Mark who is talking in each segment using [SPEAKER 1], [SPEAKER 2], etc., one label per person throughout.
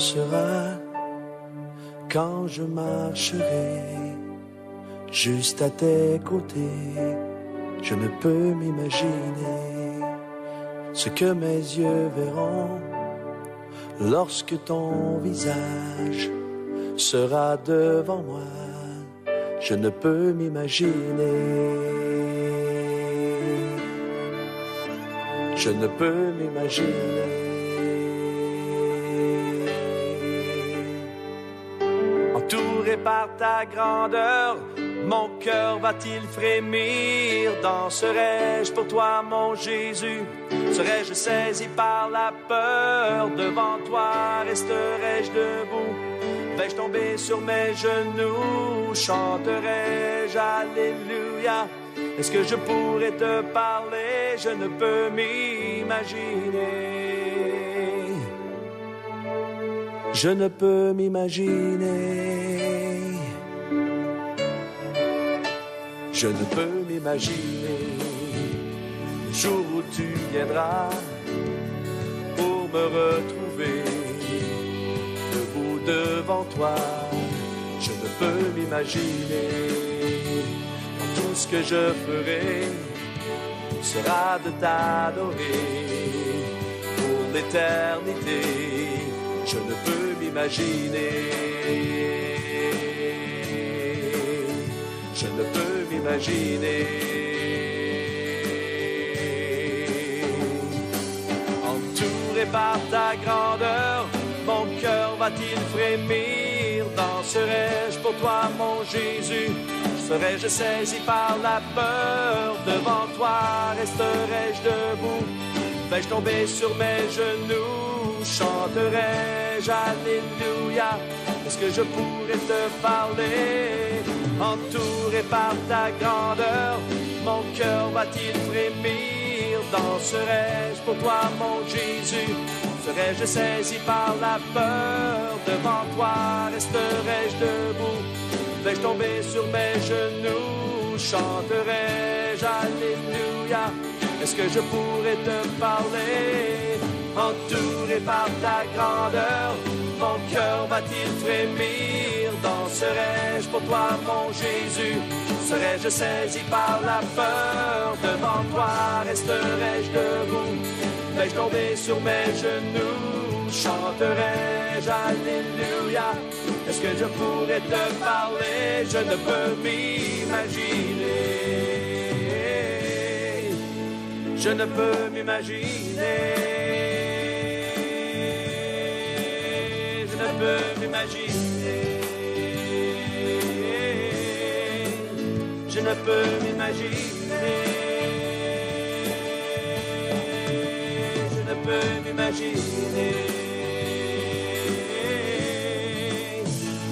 [SPEAKER 1] sera quand je marcherai juste à tes côtés. Je ne peux m'imaginer ce que mes yeux verront lorsque ton visage sera devant moi. Je ne peux m'imaginer. Je ne peux m'imaginer. Entouré par ta grandeur, mon cœur va-t-il frémir? Danserai-je pour toi, mon Jésus? Serais-je saisi par la peur? Devant toi resterai-je debout? Vais-je tomber sur mes genoux? Chanterai-je Alléluia? Est-ce que je pourrais te parler? Je ne peux m'imaginer. Je ne peux m'imaginer. Je ne peux m'imaginer le jour où tu viendras pour me retrouver debout devant toi. Je ne peux m'imaginer quand tout ce que je ferai sera de t'adorer pour l'éternité. Je ne peux m'imaginer. Je ne peux m'imaginer. Entouré par ta grandeur, mon cœur va-t-il frémir? Danserai-je pour toi, mon Jésus? Serais-je saisi par la peur? Devant toi resterai-je debout? Vais-je tomber sur mes genoux? Chanterai-je Alléluia? Est-ce que je pourrais te parler? Entouré par ta grandeur, mon cœur va-t-il frémir? Danserai-je pour toi, mon Jésus? Serais-je saisi par la peur? Devant toi resterai-je debout? Vais-je tomber sur mes genoux? Chanterai-je Alléluia? Est-ce que je pourrais te parler? Entouré par ta grandeur, mon cœur va-t-il frémir? Danserai-je pour toi, mon Jésus? Serais-je saisi par la peur? Devant toi resterai-je debout? Vais-je tomber sur mes genoux? Chanterai-je Alléluia? Est-ce que je pourrais te parler? Je ne peux m'imaginer. Je ne peux m'imaginer. Je ne peux m'imaginer. Je ne peux m'imaginer. Je ne peux m'imaginer.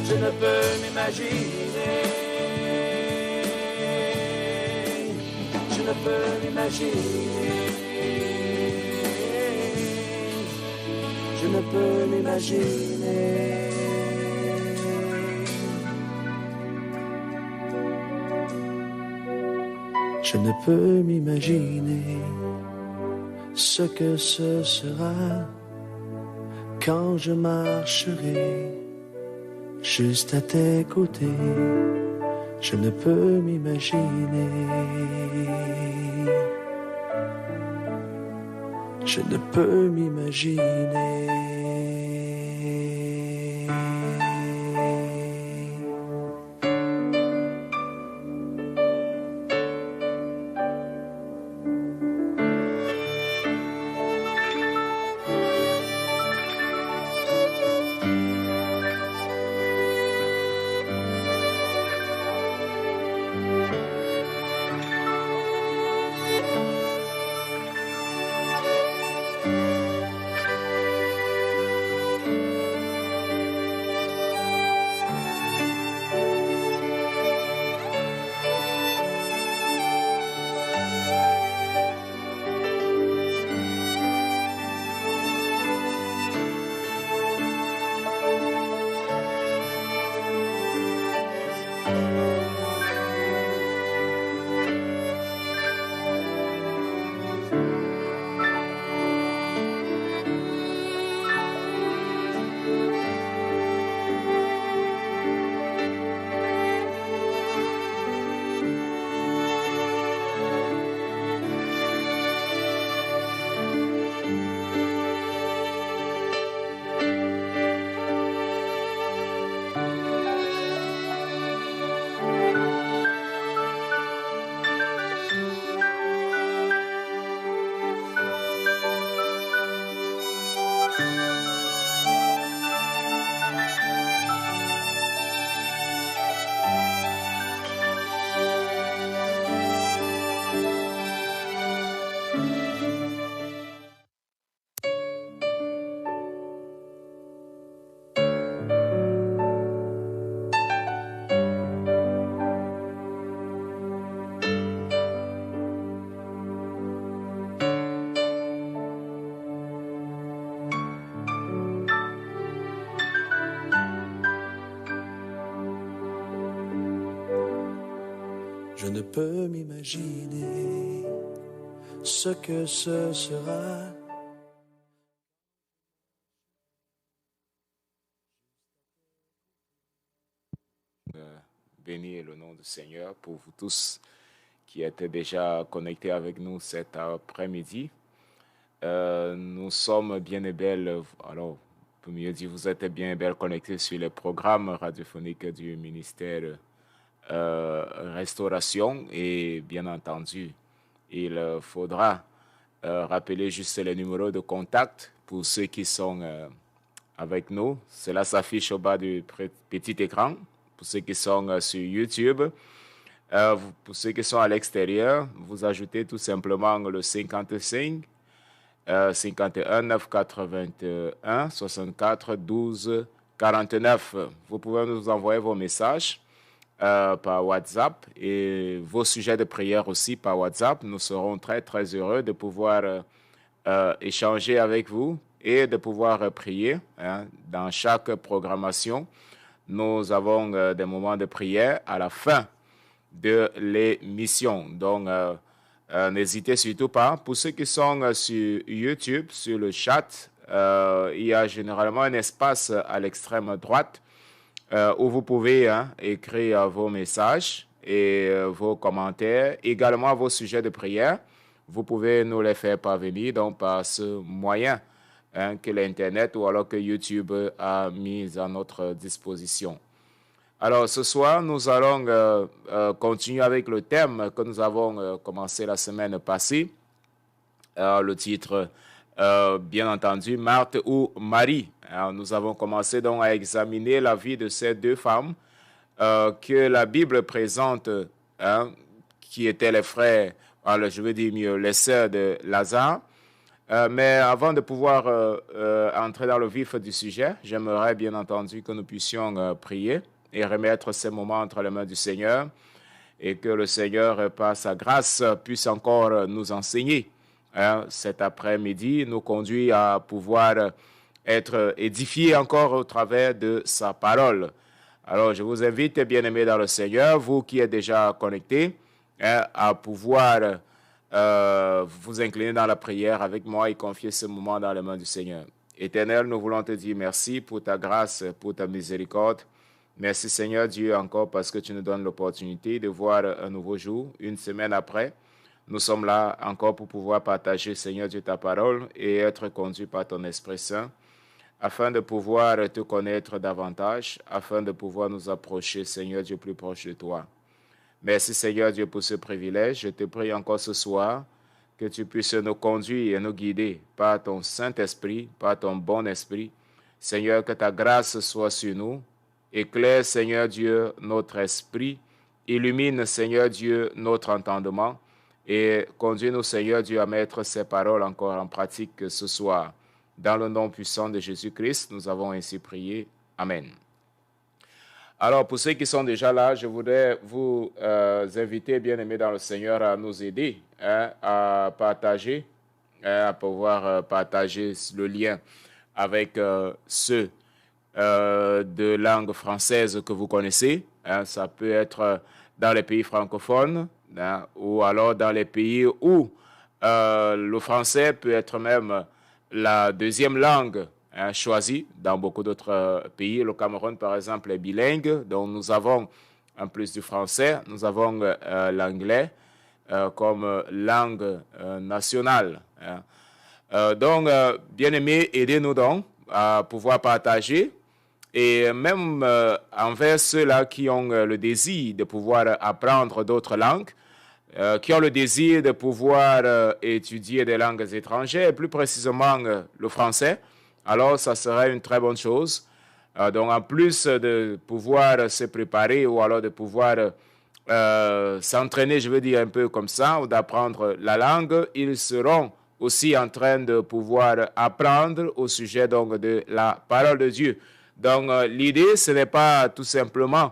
[SPEAKER 1] Je ne peux m'imaginer. Je ne peux m'imaginer. Je ne peux m'imaginer. Je ne peux m'imaginer ce que ce sera quand je marcherai juste à tes côtés. Je ne peux m'imaginer. Je ne peux m'imaginer. Je ne peux m'imaginer ce que ce sera.
[SPEAKER 2] Béni le nom du Seigneur pour vous tous qui étaient déjà connectés avec nous cet après-midi. Nous sommes bien et belles, alors pour mieux dire, vous êtes bien et belles connectés sur les programmes radiophoniques du ministère Restauration et bien entendu, il faudra rappeler juste les numéros de contact pour ceux qui sont avec nous. Cela s'affiche au bas du petit écran pour ceux qui sont sur YouTube. Pour ceux qui sont à l'extérieur, vous ajoutez tout simplement le 55 51 981 64 12 49. Vous pouvez nous envoyer vos messages par WhatsApp et vos sujets de prière aussi par WhatsApp. Nous serons très, très heureux de pouvoir échanger avec vous et de pouvoir prier dans chaque programmation. Nous avons des moments de prière à la fin de l'émission. Donc, n'hésitez surtout pas. Pour ceux qui sont sur YouTube, sur le chat, il y a généralement un espace à l'extrême droite où vous pouvez écrire vos messages et vos commentaires, également vos sujets de prière. Vous pouvez nous les faire parvenir donc par ce moyen que l'Internet ou alors que YouTube a mis à notre disposition. Alors ce soir, nous allons continuer avec le thème que nous avons commencé la semaine passée. Le titre, bien entendu, Marthe ou Marie. Alors, nous avons commencé donc à examiner la vie de ces deux femmes que la Bible présente, qui étaient les frères, alors, je veux dire mieux, les sœurs de Lazare. Mais avant de pouvoir entrer dans le vif du sujet, j'aimerais bien entendu que nous puissions prier et remettre ces moments entre les mains du Seigneur et que le Seigneur, par sa grâce, puisse encore nous enseigner. Cet après-midi, nous conduit à pouvoir être édifiés encore au travers de sa parole. Alors, je vous invite, bien-aimés dans le Seigneur, vous qui êtes déjà connectés, à pouvoir vous incliner dans la prière avec moi et confier ce moment dans les mains du Seigneur. Éternel, nous voulons te dire merci pour ta grâce, pour ta miséricorde. Merci Seigneur Dieu encore parce que tu nous donnes l'opportunité de voir un nouveau jour, une semaine après. Nous sommes là encore pour pouvoir partager, Seigneur Dieu, ta parole et être conduits par ton Esprit Saint afin de pouvoir te connaître davantage, afin de pouvoir nous approcher, Seigneur Dieu, plus proche de toi. Merci Seigneur Dieu pour ce privilège. Je te prie encore ce soir que tu puisses nous conduire et nous guider par ton Saint-Esprit, par ton bon esprit. Seigneur, que ta grâce soit sur nous. Éclaire, Seigneur Dieu, notre esprit. Illumine, Seigneur Dieu, notre entendement. Et conduis-nous, Seigneur Dieu, à mettre ces paroles encore en pratique ce soir. Dans le nom puissant de Jésus-Christ, nous avons ainsi prié. Amen. Alors, pour ceux qui sont déjà là, je voudrais vous inviter, bien-aimés dans le Seigneur, à nous aider à partager, à pouvoir partager le lien avec ceux de langue française que vous connaissez. Ça peut être dans les pays francophones ou alors dans les pays où le français peut être même la deuxième langue choisie. Dans beaucoup d'autres pays, le Cameroun par exemple est bilingue, donc nous avons en plus du français, nous avons l'anglais comme langue nationale. Donc, bien aimés, aidez-nous donc à pouvoir partager. Et même envers ceux-là qui ont le désir de pouvoir apprendre d'autres langues, qui ont le désir de pouvoir étudier des langues étrangères, plus précisément le français, alors ça serait une très bonne chose. Donc en plus de pouvoir se préparer ou alors de pouvoir s'entraîner, je veux dire un peu comme ça, ou d'apprendre la langue, ils seront aussi en train de pouvoir apprendre au sujet donc de la parole de Dieu. Donc, l'idée, ce n'est pas tout simplement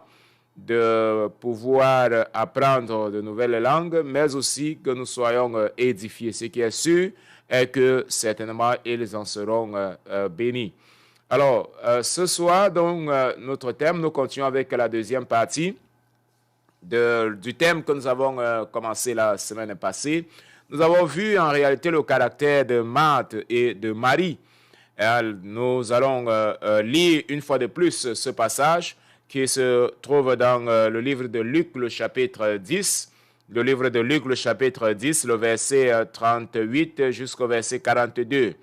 [SPEAKER 2] de pouvoir apprendre de nouvelles langues, mais aussi que nous soyons édifiés. Ce qui est sûr est que certainement, ils en seront bénis. Alors, ce soir, donc, notre thème, nous continuons avec la deuxième partie du thème que nous avons commencé la semaine passée, nous avons vu en réalité le caractère de Marthe et de Marie. Nous allons lire une fois de plus ce passage qui se trouve dans le livre de Luc, le chapitre 10. Le livre de Luc, le chapitre 10, le verset 38 jusqu'au verset 42.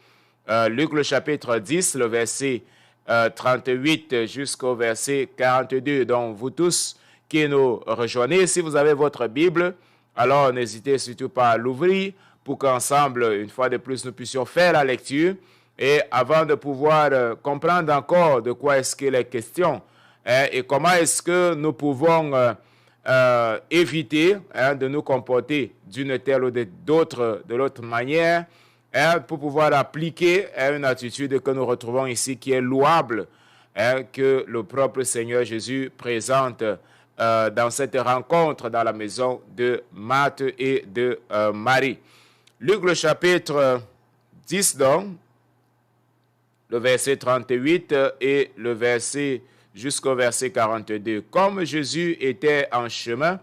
[SPEAKER 2] Luc, le chapitre 10, le verset 38 jusqu'au verset 42. Donc, vous tous qui nous rejoignez, si vous avez votre Bible, alors n'hésitez surtout pas à l'ouvrir pour qu'ensemble, une fois de plus, nous puissions faire la lecture. Et avant de pouvoir comprendre encore de quoi est-ce qu'il est question et comment est-ce que nous pouvons éviter de nous comporter d'une telle ou de l'autre manière pour pouvoir appliquer une attitude que nous retrouvons ici qui est louable, que le propre Seigneur Jésus présente dans cette rencontre dans la maison de Marthe et de Marie. Luc le chapitre 10 donc, le verset 38 et le verset jusqu'au verset 42. Comme Jésus était en chemin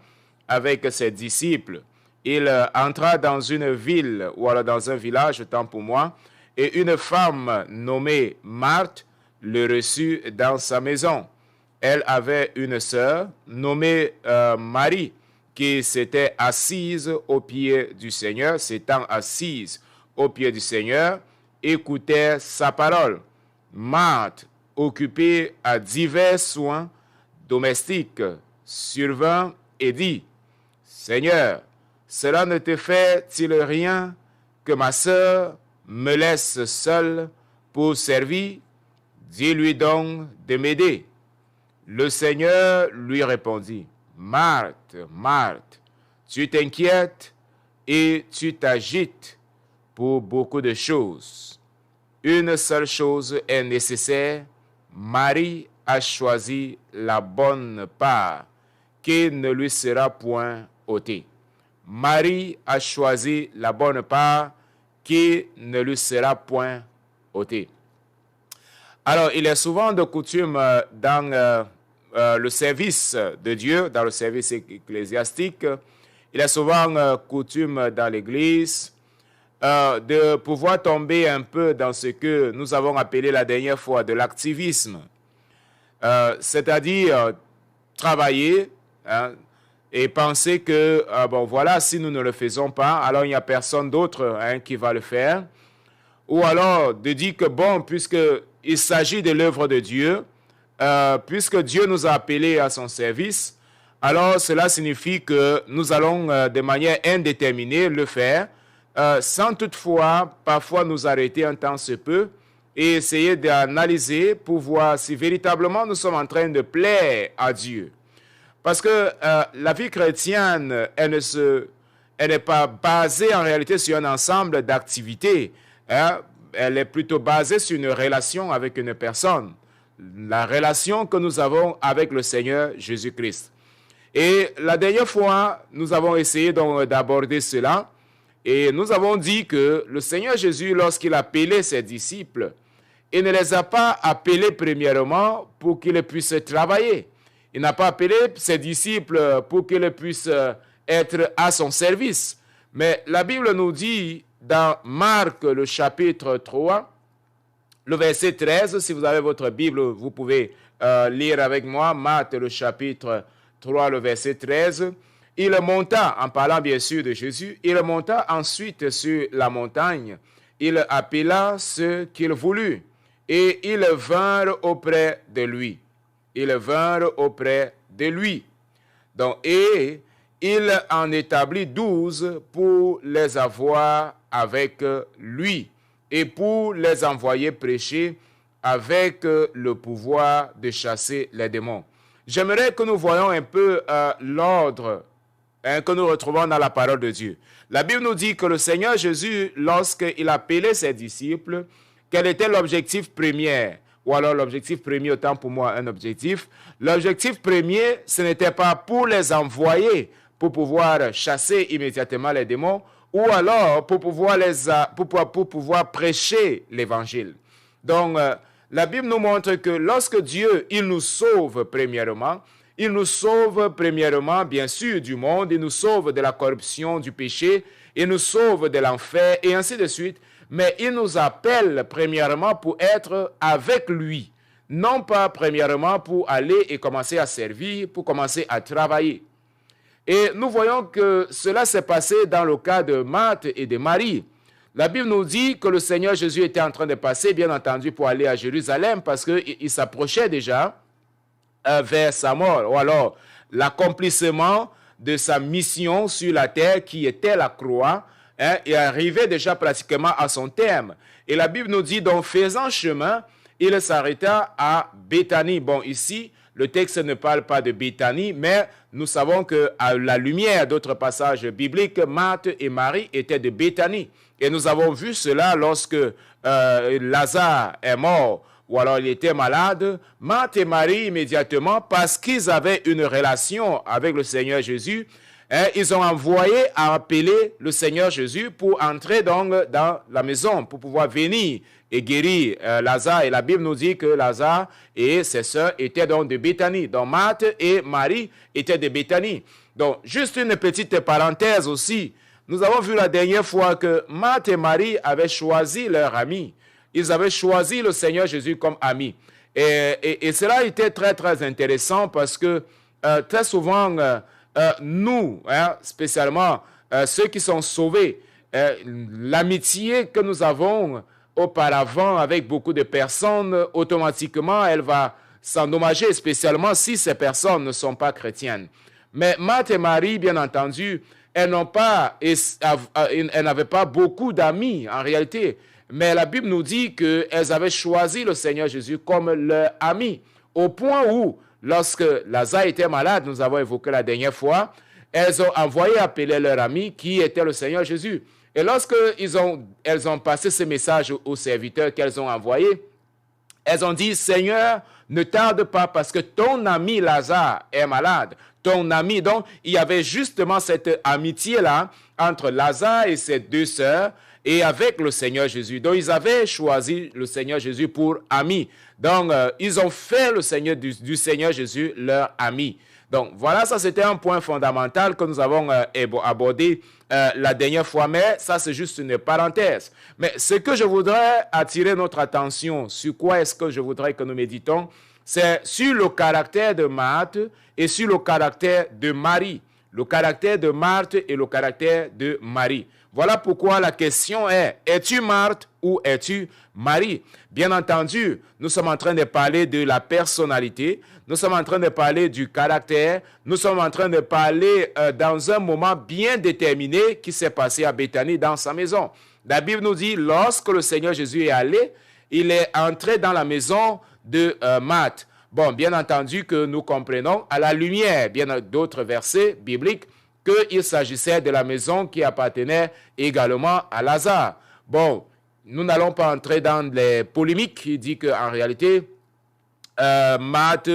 [SPEAKER 2] avec ses disciples, il entra dans une ville, ou alors dans un village, tant pour moi, et une femme nommée Marthe le reçut dans sa maison. Elle avait une sœur nommée Marie, qui s'était assise au pied du Seigneur, s'étant assise au pied du Seigneur, écoutait sa parole. Marthe, occupée à divers soins domestiques, survint et dit, « Seigneur, cela ne te fait-il rien que ma sœur me laisse seule pour servir? Dis-lui donc de m'aider. » Le Seigneur lui répondit, « Marthe, Marthe, tu t'inquiètes et tu t'agites pour beaucoup de choses. Une seule chose est nécessaire. Marie a choisi la bonne part qui ne lui sera point ôtée. » Marie a choisi la bonne part qui ne lui sera point ôtée. Alors, il est souvent de coutume dans le service de Dieu, dans le service ecclésiastique, il est souvent coutume dans l'Église de pouvoir tomber un peu dans ce que nous avons appelé la dernière fois de l'activisme, c'est-à-dire travailler et penser que, bon voilà, si nous ne le faisons pas, alors il n'y a personne d'autre qui va le faire, ou alors de dire que, bon, puisqu'il s'agit de l'œuvre de Dieu, puisque Dieu nous a appelés à son service, alors cela signifie que nous allons de manière indéterminée le faire, sans toutefois parfois nous arrêter un temps se peut et essayer d'analyser pour voir si véritablement nous sommes en train de plaire à Dieu. Parce que la vie chrétienne, elle n'est pas basée en réalité sur un ensemble d'activités. Elle est plutôt basée sur une relation avec une personne. La relation que nous avons avec le Seigneur Jésus-Christ. Et la dernière fois, nous avons essayé donc d'aborder cela. Et nous avons dit que le Seigneur Jésus, lorsqu'il appelait ses disciples, il ne les a pas appelés premièrement pour qu'ils puissent travailler. Il n'a pas appelé ses disciples pour qu'ils puissent être à son service. Mais la Bible nous dit dans Marc, le chapitre 3, le verset 13, si vous avez votre Bible, vous pouvez lire avec moi, Marc, le chapitre 3, le verset 13. Il monta, en parlant bien sûr de Jésus, il monta ensuite sur la montagne. Il appela ceux qu'il voulut et ils vinrent auprès de lui. Ils vinrent auprès de lui. Donc, et il en établit 12 pour les avoir avec lui et pour les envoyer prêcher avec le pouvoir de chasser les démons. J'aimerais que nous voyions un peu l'ordre que nous retrouvons dans la parole de Dieu. La Bible nous dit que le Seigneur Jésus, lorsqu'il appelait ses disciples, quel était l'objectif premier? Ou alors l'objectif premier, autant pour moi un objectif. L'objectif premier, ce n'était pas pour les envoyer, pour pouvoir chasser immédiatement les démons, ou alors pour pouvoir prêcher l'évangile. Donc, la Bible nous montre que lorsque Dieu, il nous sauve premièrement, Il nous sauve premièrement, bien sûr, du monde, il nous sauve de la corruption, du péché, il nous sauve de l'enfer, et ainsi de suite. Mais il nous appelle premièrement pour être avec lui, non pas premièrement pour aller et commencer à servir, pour commencer à travailler. Et nous voyons que cela s'est passé dans le cas de Marthe et de Marie. La Bible nous dit que le Seigneur Jésus était en train de passer, bien entendu, pour aller à Jérusalem, parce qu'il s'approchait déjà vers sa mort, ou alors l'accomplissement de sa mission sur la terre qui était la croix, et arrivait déjà pratiquement à son terme. Et la Bible nous dit, donc, faisant chemin, il s'arrêta à Béthanie. Bon, ici, le texte ne parle pas de Béthanie, mais nous savons qu'à la lumière d'autres passages bibliques, Marthe et Marie étaient de Béthanie. Et nous avons vu cela lorsque Lazare est mort, ou alors il était malade. Marthe et Marie, immédiatement, parce qu'ils avaient une relation avec le Seigneur Jésus, ils ont envoyé à appeler le Seigneur Jésus pour entrer donc dans la maison, pour pouvoir venir et guérir Lazare. Et la Bible nous dit que Lazare et ses sœurs étaient donc de Béthanie. Donc Marthe et Marie étaient de Béthanie. Donc juste une petite parenthèse aussi. Nous avons vu la dernière fois que Marthe et Marie avaient choisi leur ami. Ils avaient choisi le Seigneur Jésus comme ami. Et cela était très, très intéressant parce que très souvent, nous, spécialement ceux qui sont sauvés, l'amitié que nous avons auparavant avec beaucoup de personnes, automatiquement, elle va s'endommager, spécialement si ces personnes ne sont pas chrétiennes. Mais Marthe et Marie, bien entendu, elles n'avaient pas beaucoup d'amis en réalité. Mais la Bible nous dit qu'elles avaient choisi le Seigneur Jésus comme leur ami. Au point où, lorsque Lazare était malade, nous avons évoqué la dernière fois, elles ont envoyé appeler leur ami qui était le Seigneur Jésus. Et lorsque elles ont passé ce message aux serviteurs qu'elles ont envoyés, elles ont dit, Seigneur, ne tarde pas parce que ton ami Lazare est malade. Ton ami, donc, il y avait justement cette amitié-là entre Lazare et ses deux sœurs et avec le Seigneur Jésus. Donc, ils avaient choisi le Seigneur Jésus pour ami. Donc, ils ont fait le Seigneur du Seigneur Jésus leur ami. Donc, voilà, ça c'était un point fondamental que nous avons abordé la dernière fois, mais ça c'est juste une parenthèse. Mais ce que je voudrais attirer notre attention, sur quoi est-ce que je voudrais que nous méditons, c'est sur le caractère de Marthe et sur le caractère de Marie. Le caractère de Marthe et le caractère de Marie. Voilà pourquoi la question est, es-tu Marthe ou es-tu Marie? Bien entendu, nous sommes en train de parler de la personnalité, nous sommes en train de parler du caractère, nous sommes en train de parler dans un moment bien déterminé qui s'est passé à Béthanie dans sa maison. La Bible nous dit, lorsque le Seigneur Jésus est allé, il est entré dans la maison de Marthe. Bon, bien entendu que nous comprenons à la lumière bien d'autres versets bibliques qu'il s'agissait de la maison qui appartenait également à Lazare. Bon, nous n'allons pas entrer dans les polémiques qui dit qu'en réalité, Marthe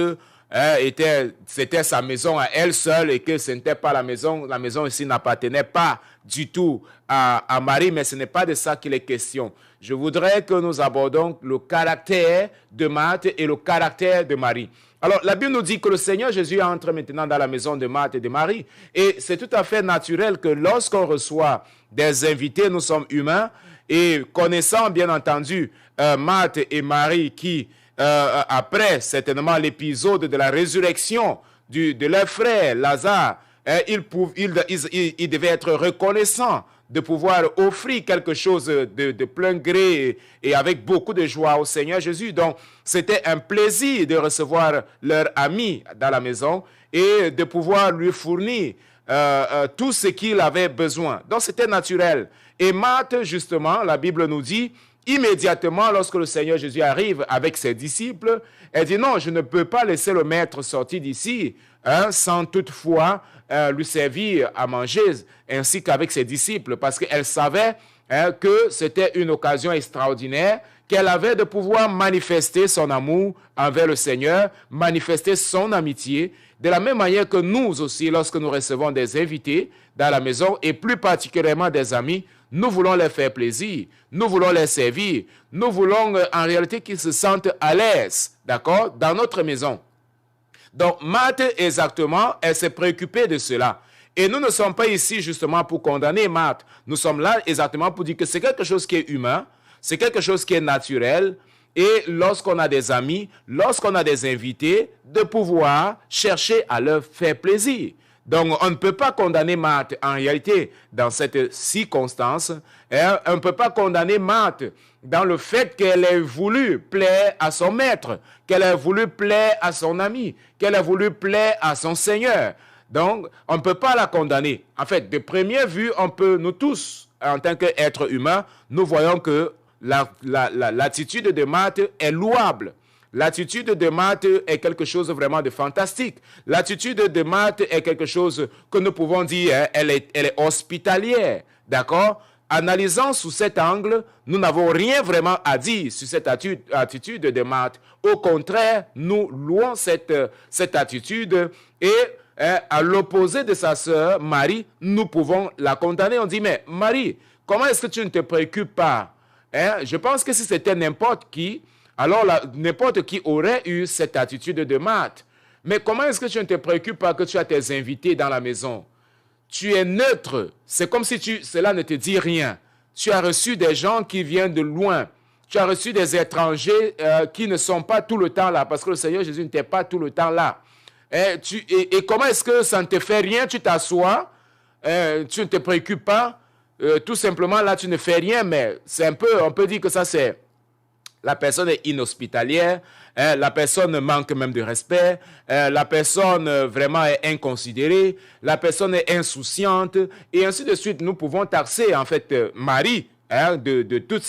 [SPEAKER 2] c'était sa maison à elle seule et que ce n'était pas la maison ici n'appartenait pas du tout à Marie, mais ce n'est pas de ça qu'il est question. Je voudrais que nous abordons le caractère de Marthe et le caractère de Marie. Alors, la Bible nous dit que le Seigneur Jésus entre maintenant dans la maison de Marthe et de Marie. Et c'est tout à fait naturel que lorsqu'on reçoit des invités, nous sommes humains, et connaissant bien entendu Marthe et Marie qui, après certainement l'épisode de la résurrection de leur frère Lazare, ils devaient être reconnaissants de pouvoir offrir quelque chose de plein gré et avec beaucoup de joie au Seigneur Jésus. Donc, c'était un plaisir de recevoir leur ami dans la maison et de pouvoir lui fournir tout ce qu'il avait besoin. Donc, c'était naturel. Et Marthe, justement, la Bible nous dit, immédiatement, lorsque le Seigneur Jésus arrive avec ses disciples, elle dit, non, je ne peux pas laisser le maître sortir d'ici sans toutefois lui servir à manger, ainsi qu'avec ses disciples, parce qu'elle savait que c'était une occasion extraordinaire qu'elle avait de pouvoir manifester son amour envers le Seigneur, manifester son amitié, de la même manière que nous aussi, lorsque nous recevons des invités dans la maison, et plus particulièrement des amis, nous voulons leur faire plaisir, nous voulons les servir, nous voulons en réalité qu'ils se sentent à l'aise, d'accord, dans notre maison. Donc, Marthe, exactement, elle s'est préoccupée de cela. Et nous ne sommes pas ici justement pour condamner Marthe. Nous sommes là exactement pour dire que c'est quelque chose qui est humain, c'est quelque chose qui est naturel. Et lorsqu'on a des amis, lorsqu'on a des invités, de pouvoir chercher à leur faire plaisir. Donc, on ne peut pas condamner Marthe en réalité dans cette circonstance. On ne peut pas condamner Marthe dans le fait qu'elle ait voulu plaire à son maître, qu'elle ait voulu plaire à son ami, qu'elle ait voulu plaire à son Seigneur. Donc, on ne peut pas la condamner. En fait, de première vue, on peut, nous tous, en tant qu'êtres humains, nous voyons que l'attitude de Marthe est louable. L'attitude de Marthe est quelque chose vraiment de fantastique. L'attitude de Marthe est quelque chose que nous pouvons dire, elle est hospitalière. D'accord? Analysant sous cet angle, nous n'avons rien vraiment à dire sur cette attitude de Marthe. Au contraire, nous louons cette attitude et à l'opposé de sa sœur Marie, nous pouvons la condamner. On dit, mais Marie, comment est-ce que tu ne te préoccupes pas? Je pense que si c'était n'importe qui, alors n'importe qui aurait eu cette attitude de Marthe. Mais comment est-ce que tu ne te préoccupes pas que tu as tes invités dans la maison? Tu es neutre. C'est comme si cela ne te dit rien. Tu as reçu des gens qui viennent de loin. Tu as reçu des étrangers qui ne sont pas tout le temps là, parce que le Seigneur Jésus n'était pas tout le temps là. Et comment est-ce que ça ne te fait rien? Tu t'assois, tu ne te préoccupes pas. Tout simplement, là, tu ne fais rien, mais c'est un peu, on peut dire que ça, c'est, la personne est inhospitalière, la personne manque même de respect, la personne vraiment est inconsidérée, la personne est insouciante, et ainsi de suite. Nous pouvons taxer, en fait, Marie de toutes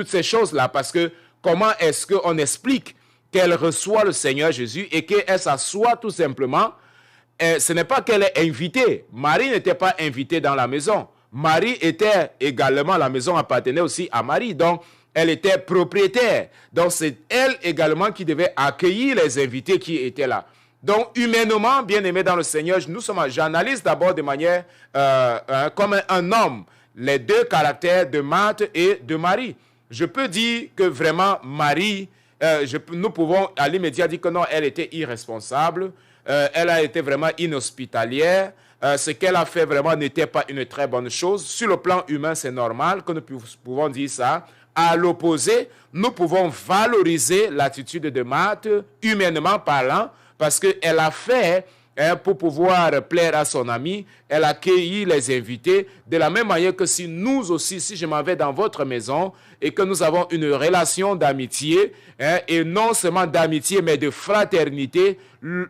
[SPEAKER 2] ces choses-là, parce que comment est-ce qu'on explique qu'elle reçoit le Seigneur Jésus et qu'elle s'assoit tout simplement? Ce n'est pas qu'elle est invitée. Marie n'était pas invitée dans la maison. Marie était également, la maison appartenait aussi à Marie, donc elle était propriétaire. Donc c'est elle également qui devait accueillir les invités qui étaient là. Donc humainement, bien aimé dans le Seigneur, j'analyse d'abord de manière comme un homme les deux caractères de Marthe et de Marie. Je peux dire que vraiment Marie, nous pouvons à l'immédiat dire que non, elle était irresponsable, elle a été vraiment inhospitalière. Ce qu'elle a fait vraiment n'était pas une très bonne chose. Sur le plan humain, c'est normal que nous pouvons dire ça. À l'opposé, nous pouvons valoriser l'attitude de Marthe, humainement parlant, parce qu'elle a fait pour pouvoir plaire à son ami, elle a accueilli les invités, de la même manière que si nous aussi, si je m'en vais dans votre maison et que nous avons une relation d'amitié, et non seulement d'amitié, mais de fraternité,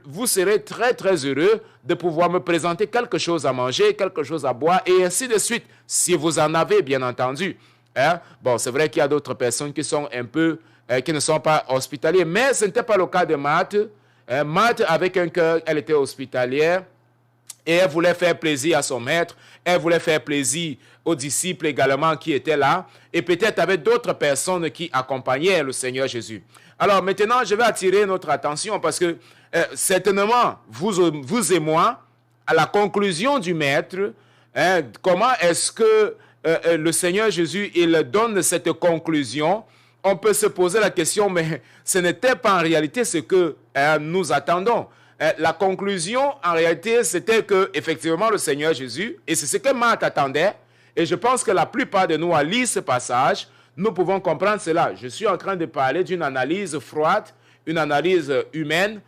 [SPEAKER 2] vous serez très très heureux de pouvoir me présenter quelque chose à manger, quelque chose à boire, et ainsi de suite, si vous en avez, bien entendu. Bon, c'est vrai qu'il y a d'autres personnes qui sont un peu, qui ne sont pas hospitalières, mais ce n'était pas le cas de Marthe. Marthe, avec un cœur, elle était hospitalière et elle voulait faire plaisir à son maître, elle voulait faire plaisir aux disciples également qui étaient là, et peut-être avec d'autres personnes qui accompagnaient le Seigneur Jésus. Alors maintenant, je vais attirer notre attention parce que certainement, vous et moi, à la conclusion du maître, comment est-ce que le Seigneur Jésus, il donne cette conclusion? On peut se poser la question, mais ce n'était pas en réalité ce que nous attendons. La conclusion, en réalité, c'était que effectivement le Seigneur Jésus, et c'est ce que Marthe attendait, et je pense que la plupart de nous, à lire ce passage, nous pouvons comprendre cela. Je suis en train de parler d'une analyse froide, une analyse humaine,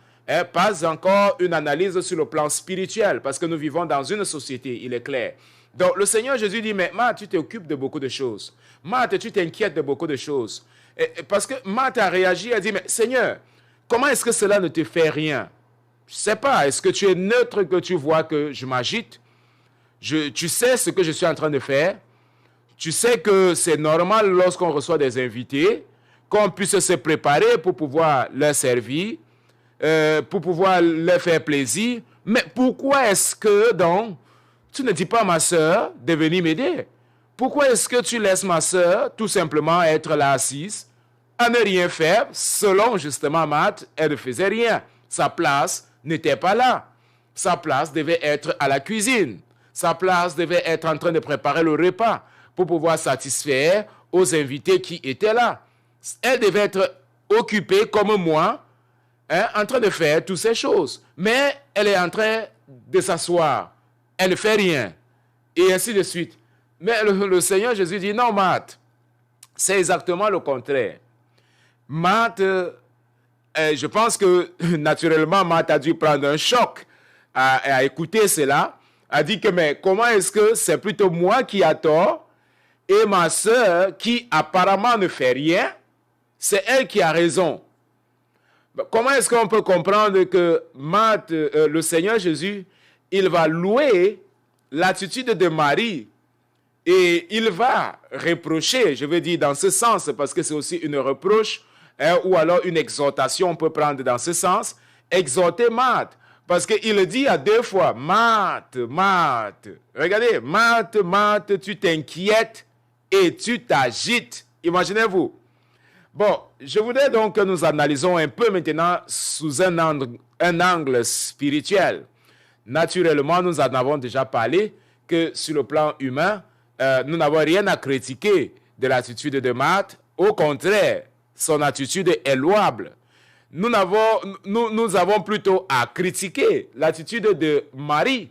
[SPEAKER 2] pas encore une analyse sur le plan spirituel, parce que nous vivons dans une société, il est clair. Donc le Seigneur Jésus dit, mais Marthe, tu t'occupes de beaucoup de choses. Marthe, tu t'inquiètes de beaucoup de choses. Parce que Marthe a réagi, elle a dit, mais Seigneur, comment est-ce que cela ne te fait rien? Je ne sais pas, est-ce que tu es neutre que tu vois que je m'agite? Tu sais ce que je suis en train de faire? Tu sais que c'est normal lorsqu'on reçoit des invités, qu'on puisse se préparer pour pouvoir leur servir, pour pouvoir leur faire plaisir. Mais pourquoi est-ce que, donc, tu ne dis pas à ma soeur de venir m'aider? Pourquoi est-ce que tu laisses ma soeur tout simplement être là assise, à ne rien faire, selon justement Marthe, elle ne faisait rien. Sa place n'était pas là. Sa place devait être à la cuisine. Sa place devait être en train de préparer le repas pour pouvoir satisfaire aux invités qui étaient là. Elle devait être occupée comme moi en train de faire toutes ces choses. Mais elle est en train de s'asseoir. Elle ne fait rien. Et ainsi de suite. Mais le Seigneur Jésus dit, non, Marthe, c'est exactement le contraire. Marthe, je pense que naturellement, Marthe a dû prendre un choc à écouter cela. A dit que, mais comment est-ce que c'est plutôt moi qui a tort et ma sœur qui apparemment ne fait rien, c'est elle qui a raison. Comment est-ce qu'on peut comprendre que Marthe, le Seigneur Jésus, il va louer l'attitude de Marie et il va reprocher, je veux dire dans ce sens, parce que c'est aussi une reproche, ou alors une exhortation, on peut prendre dans ce sens, exhorter Marthe. Parce qu'il dit à 2 fois, Marthe, Marthe. Regardez, Marthe, Marthe, tu t'inquiètes et tu t'agites. Imaginez-vous. Bon, je voudrais donc que nous analysons un peu maintenant sous un angle spirituel. Naturellement, nous en avons déjà parlé que sur le plan humain, nous n'avons rien à critiquer de l'attitude de Marthe. Au contraire, son attitude est louable. Nous avons plutôt à critiquer l'attitude de Marie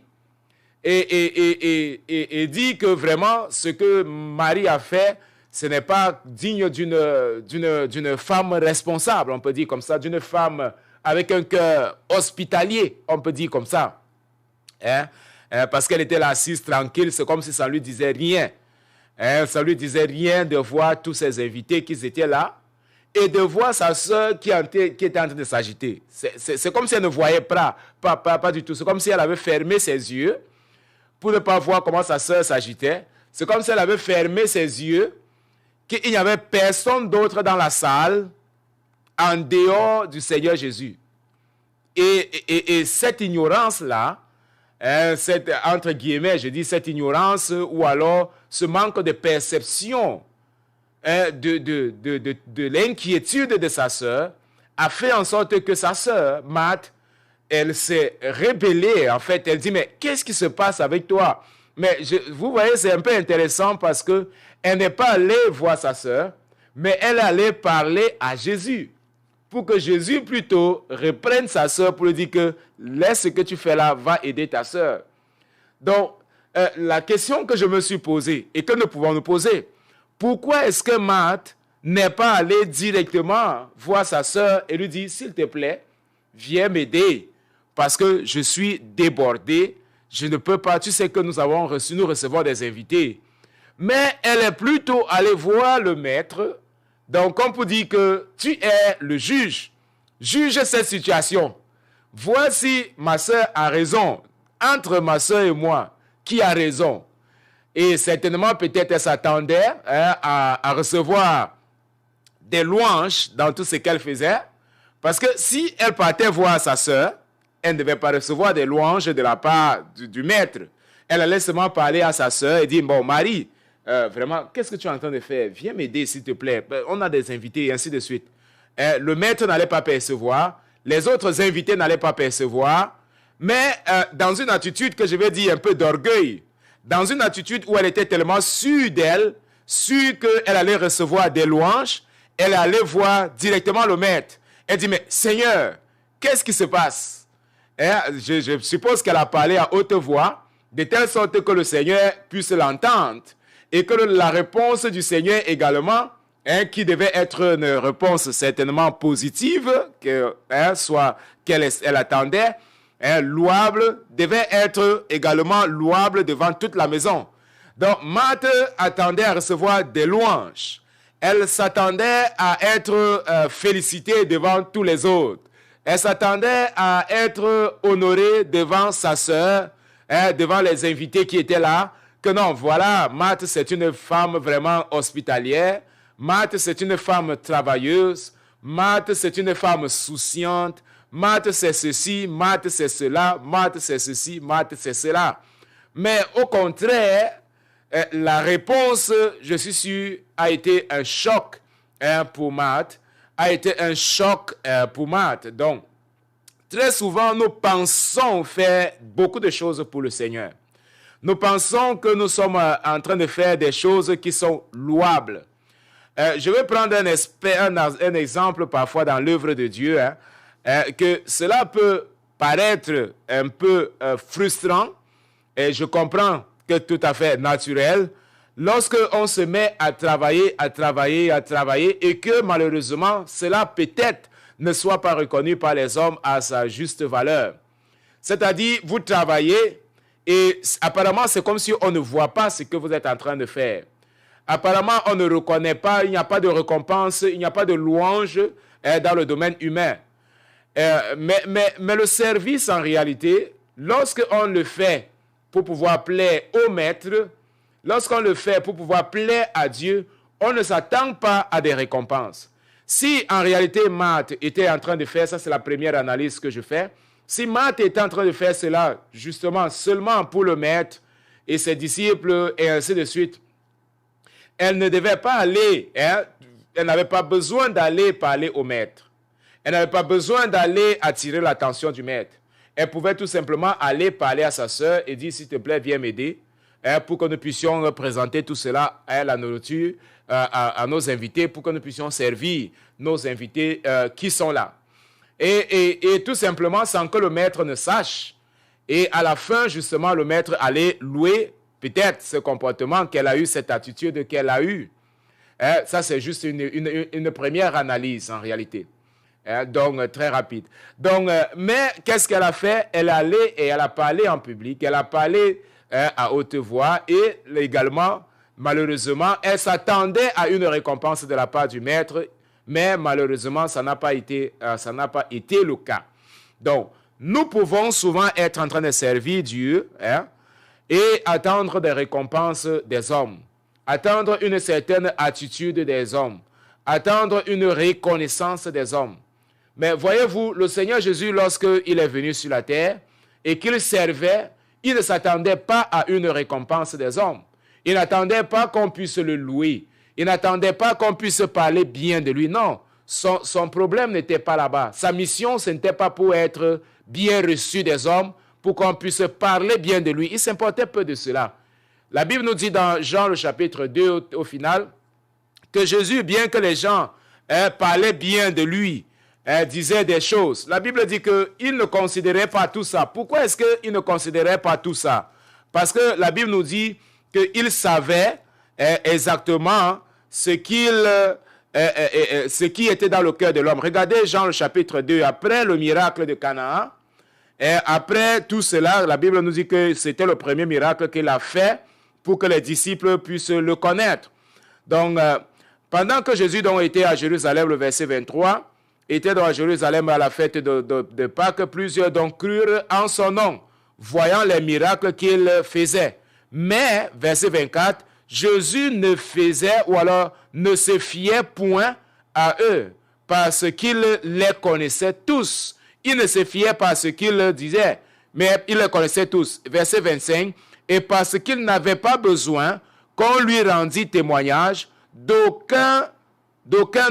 [SPEAKER 2] et dire que vraiment ce que Marie a fait, ce n'est pas digne d'une femme responsable, on peut dire comme ça, d'une femme avec un cœur hospitalier, on peut dire comme ça. Parce qu'elle était là assise tranquille, c'est comme si ça ne lui disait rien. Ça ne lui disait rien de voir tous ces invités qui étaient là et de voir sa sœur qui était en train de s'agiter. C'est comme si elle ne voyait pas du tout. C'est comme si elle avait fermé ses yeux pour ne pas voir comment sa sœur s'agitait. C'est comme si elle avait fermé ses yeux, qu'il n'y avait personne d'autre dans la salle en dehors du Seigneur Jésus. Et cette ignorance-là, entre guillemets, je dis cette ignorance ou alors ce manque de perception de l'inquiétude de sa sœur a fait en sorte que sa sœur, Marthe, elle s'est rébellée. En fait, elle dit, mais qu'est-ce qui se passe avec toi? Mais vous voyez, c'est un peu intéressant parce que elle n'est pas allée voir sa sœur, mais elle allait parler à Jésus. Pour que Jésus plutôt reprenne sa sœur pour lui dire que laisse ce que tu fais là, va aider ta sœur. Donc, la question que je me suis posée et que nous pouvons nous poser, pourquoi est-ce que Marthe n'est pas allée directement voir sa sœur et lui dire, s'il te plaît, viens m'aider parce que je suis débordée, je ne peux pas, tu sais que nous recevons des invités. Mais elle est plutôt allée voir le maître. Donc, on peut dire que tu es le juge. Juge cette situation. Voici, ma sœur a raison. Entre ma sœur et moi, qui a raison? Et certainement, peut-être, elle s'attendait à recevoir des louanges dans tout ce qu'elle faisait. Parce que si elle partait voir sa sœur, elle ne devait pas recevoir des louanges de la part du maître. Elle allait seulement parler à sa sœur et dire, bon, Marie, vraiment, qu'est-ce que tu es en train de faire? Viens m'aider, s'il te plaît. On a des invités et ainsi de suite. Le maître n'allait pas percevoir. Les autres invités n'allaient pas percevoir. Mais dans une attitude que je vais dire un peu d'orgueil, dans une attitude où elle était tellement sûre d'elle, sûre qu'elle allait recevoir des louanges, elle allait voir directement le maître. Elle dit, mais Seigneur, qu'est-ce qui se passe? Je suppose qu'elle a parlé à haute voix, de telle sorte que le Seigneur puisse l'entendre. Et que la réponse du Seigneur également, qui devait être une réponse certainement positive, soit qu'elle attendait, louable, devait être également louable devant toute la maison. Donc, Marthe attendait à recevoir des louanges. Elle s'attendait à être félicitée devant tous les autres. Elle s'attendait à être honorée devant sa sœur, devant les invités qui étaient là. Que non, voilà, Marthe, c'est une femme vraiment hospitalière. Marthe, c'est une femme travailleuse. Marthe, c'est une femme souciante. Marthe, c'est ceci. Marthe, c'est cela. Marthe, c'est ceci. Marthe, c'est cela. Mais au contraire, la réponse, je suis sûr, a été un choc pour Marthe. A été un choc pour Marthe. Donc, très souvent, nous pensons faire beaucoup de choses pour le Seigneur. Nous pensons que nous sommes en train de faire des choses qui sont louables. Je vais prendre un exemple parfois dans l'œuvre de Dieu. que cela peut paraître un peu frustrant, et je comprends que tout à fait naturel, lorsque on se met à travailler, et que malheureusement, cela peut-être ne soit pas reconnu par les hommes à sa juste valeur. C'est-à-dire, vous travaillez et apparemment, c'est comme si on ne voit pas ce que vous êtes en train de faire. Apparemment, on ne reconnaît pas, il n'y a pas de récompense, il n'y a pas de louange dans le domaine humain. Mais le service, en réalité, lorsqu'on le fait pour pouvoir plaire au maître, lorsqu'on le fait pour pouvoir plaire à Dieu, on ne s'attend pas à des récompenses. Si en réalité Marthe était en train de faire, ça c'est la première analyse que je fais, si Marthe était en train de faire cela justement seulement pour le maître et ses disciples et ainsi de suite, elle ne devait pas aller, elle n'avait pas besoin d'aller parler au maître. Elle n'avait pas besoin d'aller attirer l'attention du maître. Elle pouvait tout simplement aller parler à sa sœur et dire, s'il te plaît, viens m'aider, pour que nous puissions présenter tout cela à la nourriture, à nos invités, pour que nous puissions servir nos invités qui sont là. Et tout simplement sans que le maître ne sache. Et à la fin, justement, le maître allait louer peut-être ce comportement qu'elle a eu, cette attitude qu'elle a eue. Ça, c'est juste une première analyse en réalité. Donc, très rapide. Donc, mais qu'est-ce qu'elle a fait? Elle est allée et elle a parlé en public. Elle a parlé à haute voix et également, malheureusement, elle s'attendait à une récompense de la part du maître, mais malheureusement, ça n'a pas été le cas. Donc, nous pouvons souvent être en train de servir Dieu et attendre des récompenses des hommes, attendre une certaine attitude des hommes, attendre une reconnaissance des hommes. Mais voyez-vous, le Seigneur Jésus, lorsqu'il est venu sur la terre et qu'il servait, il ne s'attendait pas à une récompense des hommes. Il n'attendait pas qu'on puisse le louer. Il n'attendait pas qu'on puisse parler bien de lui. Non, son problème n'était pas là-bas. Sa mission, ce n'était pas pour être bien reçu des hommes, pour qu'on puisse parler bien de lui. Il s'importait peu de cela. La Bible nous dit dans Jean le chapitre 2, au final, que Jésus, bien que les gens parlaient bien de lui, disait des choses. La Bible dit qu'il ne considérait pas tout ça. Pourquoi est-ce qu'il ne considérait pas tout ça? Parce que la Bible nous dit qu'il savait exactement ce qui était dans le cœur de l'homme. Regardez Jean le chapitre 2, après le miracle de Canaan, et après tout cela, la Bible nous dit que c'était le premier miracle qu'il a fait pour que les disciples puissent le connaître. Donc, pendant que Jésus donc était à Jérusalem, le verset 23, était dans Jérusalem à la fête de Pâques, plusieurs donc crurent en son nom, voyant les miracles qu'il faisait. Mais, verset 24, Jésus ne faisait ou alors ne se fiait point à eux, parce qu'il les connaissait tous. Il ne se fiait pas à ce qu'il disait, mais il les connaissait tous. Verset 25, et parce qu'il n'avait pas besoin qu'on lui rendît témoignage d'aucun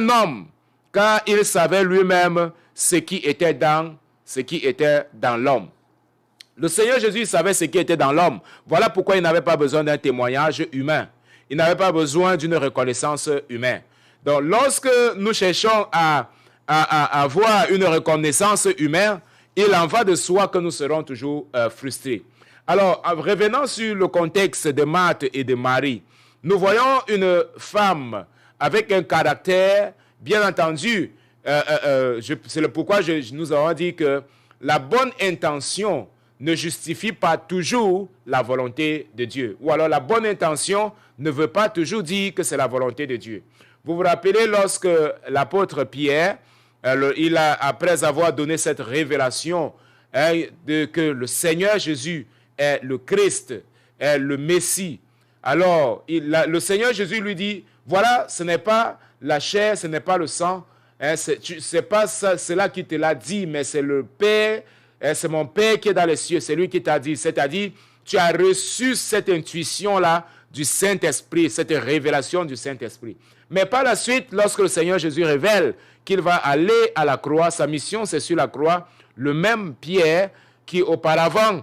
[SPEAKER 2] homme, car il savait lui-même ce qui était dans l'homme. Le Seigneur Jésus savait ce qui était dans l'homme. Voilà pourquoi il n'avait pas besoin d'un témoignage humain. Il n'avait pas besoin d'une reconnaissance humaine. Donc, lorsque nous cherchons à avoir une reconnaissance humaine, il en va de soi que nous serons toujours frustrés. Alors, revenant sur le contexte de Marthe et de Marie, nous voyons une femme avec un caractère, bien entendu, c'est pourquoi nous avons dit que la bonne intention ne justifie pas toujours la volonté de Dieu. Ou alors la bonne intention ne veut pas toujours dire que c'est la volonté de Dieu. Vous vous rappelez lorsque l'apôtre Pierre, après avoir donné cette révélation que le Seigneur Jésus est le Christ, est le Messie, alors le Seigneur Jésus lui dit, voilà, ce n'est pas la chair, ce n'est pas le sang, c'est pas cela qui te l'a dit, mais c'est le Père, c'est mon Père qui est dans les cieux, c'est lui qui t'a dit, c'est-à-dire, tu as reçu cette intuition-là du Saint-Esprit, cette révélation du Saint-Esprit. Mais par la suite, lorsque le Seigneur Jésus révèle qu'il va aller à la croix, sa mission c'est sur la croix, le même Pierre qui auparavant,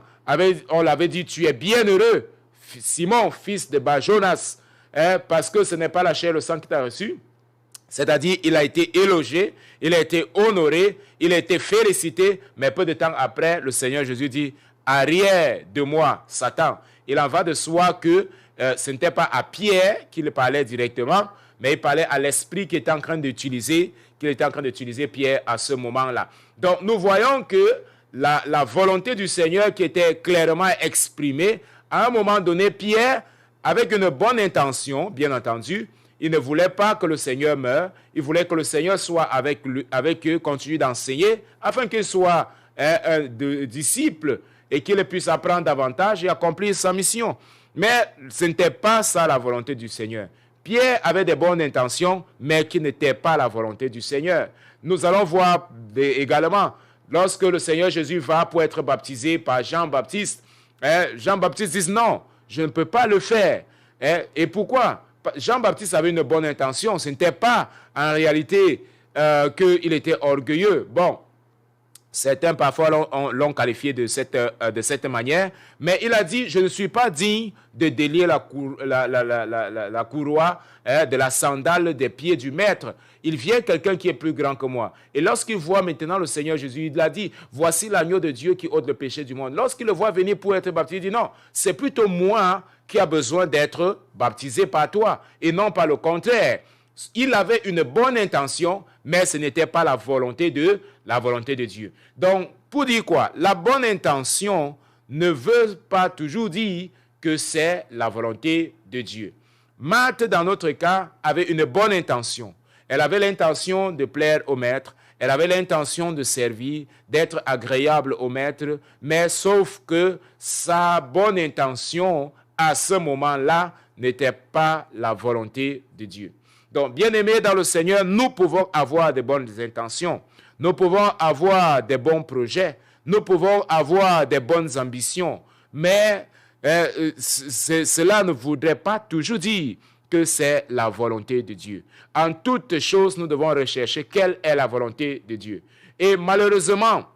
[SPEAKER 2] on l'avait dit, tu es bienheureux, Simon, fils de Bar Jonas, parce que ce n'est pas la chair et le sang qui t'a reçu, C'est-à-dire, il a été élogié, il a été honoré, il a été félicité, mais peu de temps après, le Seigneur Jésus dit, « Arrière de moi, Satan ». Il en va de soi que ce n'était pas à Pierre qu'il parlait directement, mais il parlait à l'esprit qu'il était en train d'utiliser Pierre à ce moment-là. Donc, nous voyons que la volonté du Seigneur qui était clairement exprimée, à un moment donné, Pierre, avec une bonne intention, bien entendu, il ne voulait pas que le Seigneur meure, il voulait que le Seigneur soit avec eux, continue d'enseigner, afin qu'il soit un disciple et qu'il puisse apprendre davantage et accomplir sa mission. Mais ce n'était pas ça la volonté du Seigneur. Pierre avait des bonnes intentions, mais qui n'étaient pas la volonté du Seigneur. Nous allons voir également, lorsque le Seigneur Jésus va pour être baptisé par Jean-Baptiste, Jean-Baptiste dit non, je ne peux pas le faire. Et pourquoi? Jean-Baptiste avait une bonne intention. Ce n'était pas en réalité qu'il était orgueilleux. Bon, certains parfois l'ont qualifié de cette manière, mais il a dit, je ne suis pas digne de délier la courroie de la sandale des pieds du maître. Il vient quelqu'un qui est plus grand que moi. Et lorsqu'il voit maintenant le Seigneur Jésus, il a dit, voici l'agneau de Dieu qui ôte le péché du monde. Lorsqu'il le voit venir pour être baptisé, il dit, non, c'est plutôt moi qui a besoin d'être baptisé par toi, et non pas le contraire. Il avait une bonne intention, mais ce n'était pas la volonté de Dieu. Donc, pour dire quoi? La bonne intention ne veut pas toujours dire que c'est la volonté de Dieu. Marthe, dans notre cas, avait une bonne intention. Elle avait l'intention de plaire au maître, elle avait l'intention de servir, d'être agréable au maître, mais sauf que sa bonne intention, à ce moment-là, n'était pas la volonté de Dieu. Donc, bien-aimés dans le Seigneur, nous pouvons avoir de bonnes intentions, nous pouvons avoir des bons projets, nous pouvons avoir des bonnes ambitions, mais cela ne voudrait pas toujours dire que c'est la volonté de Dieu. En toutes choses, nous devons rechercher quelle est la volonté de Dieu. Et malheureusement,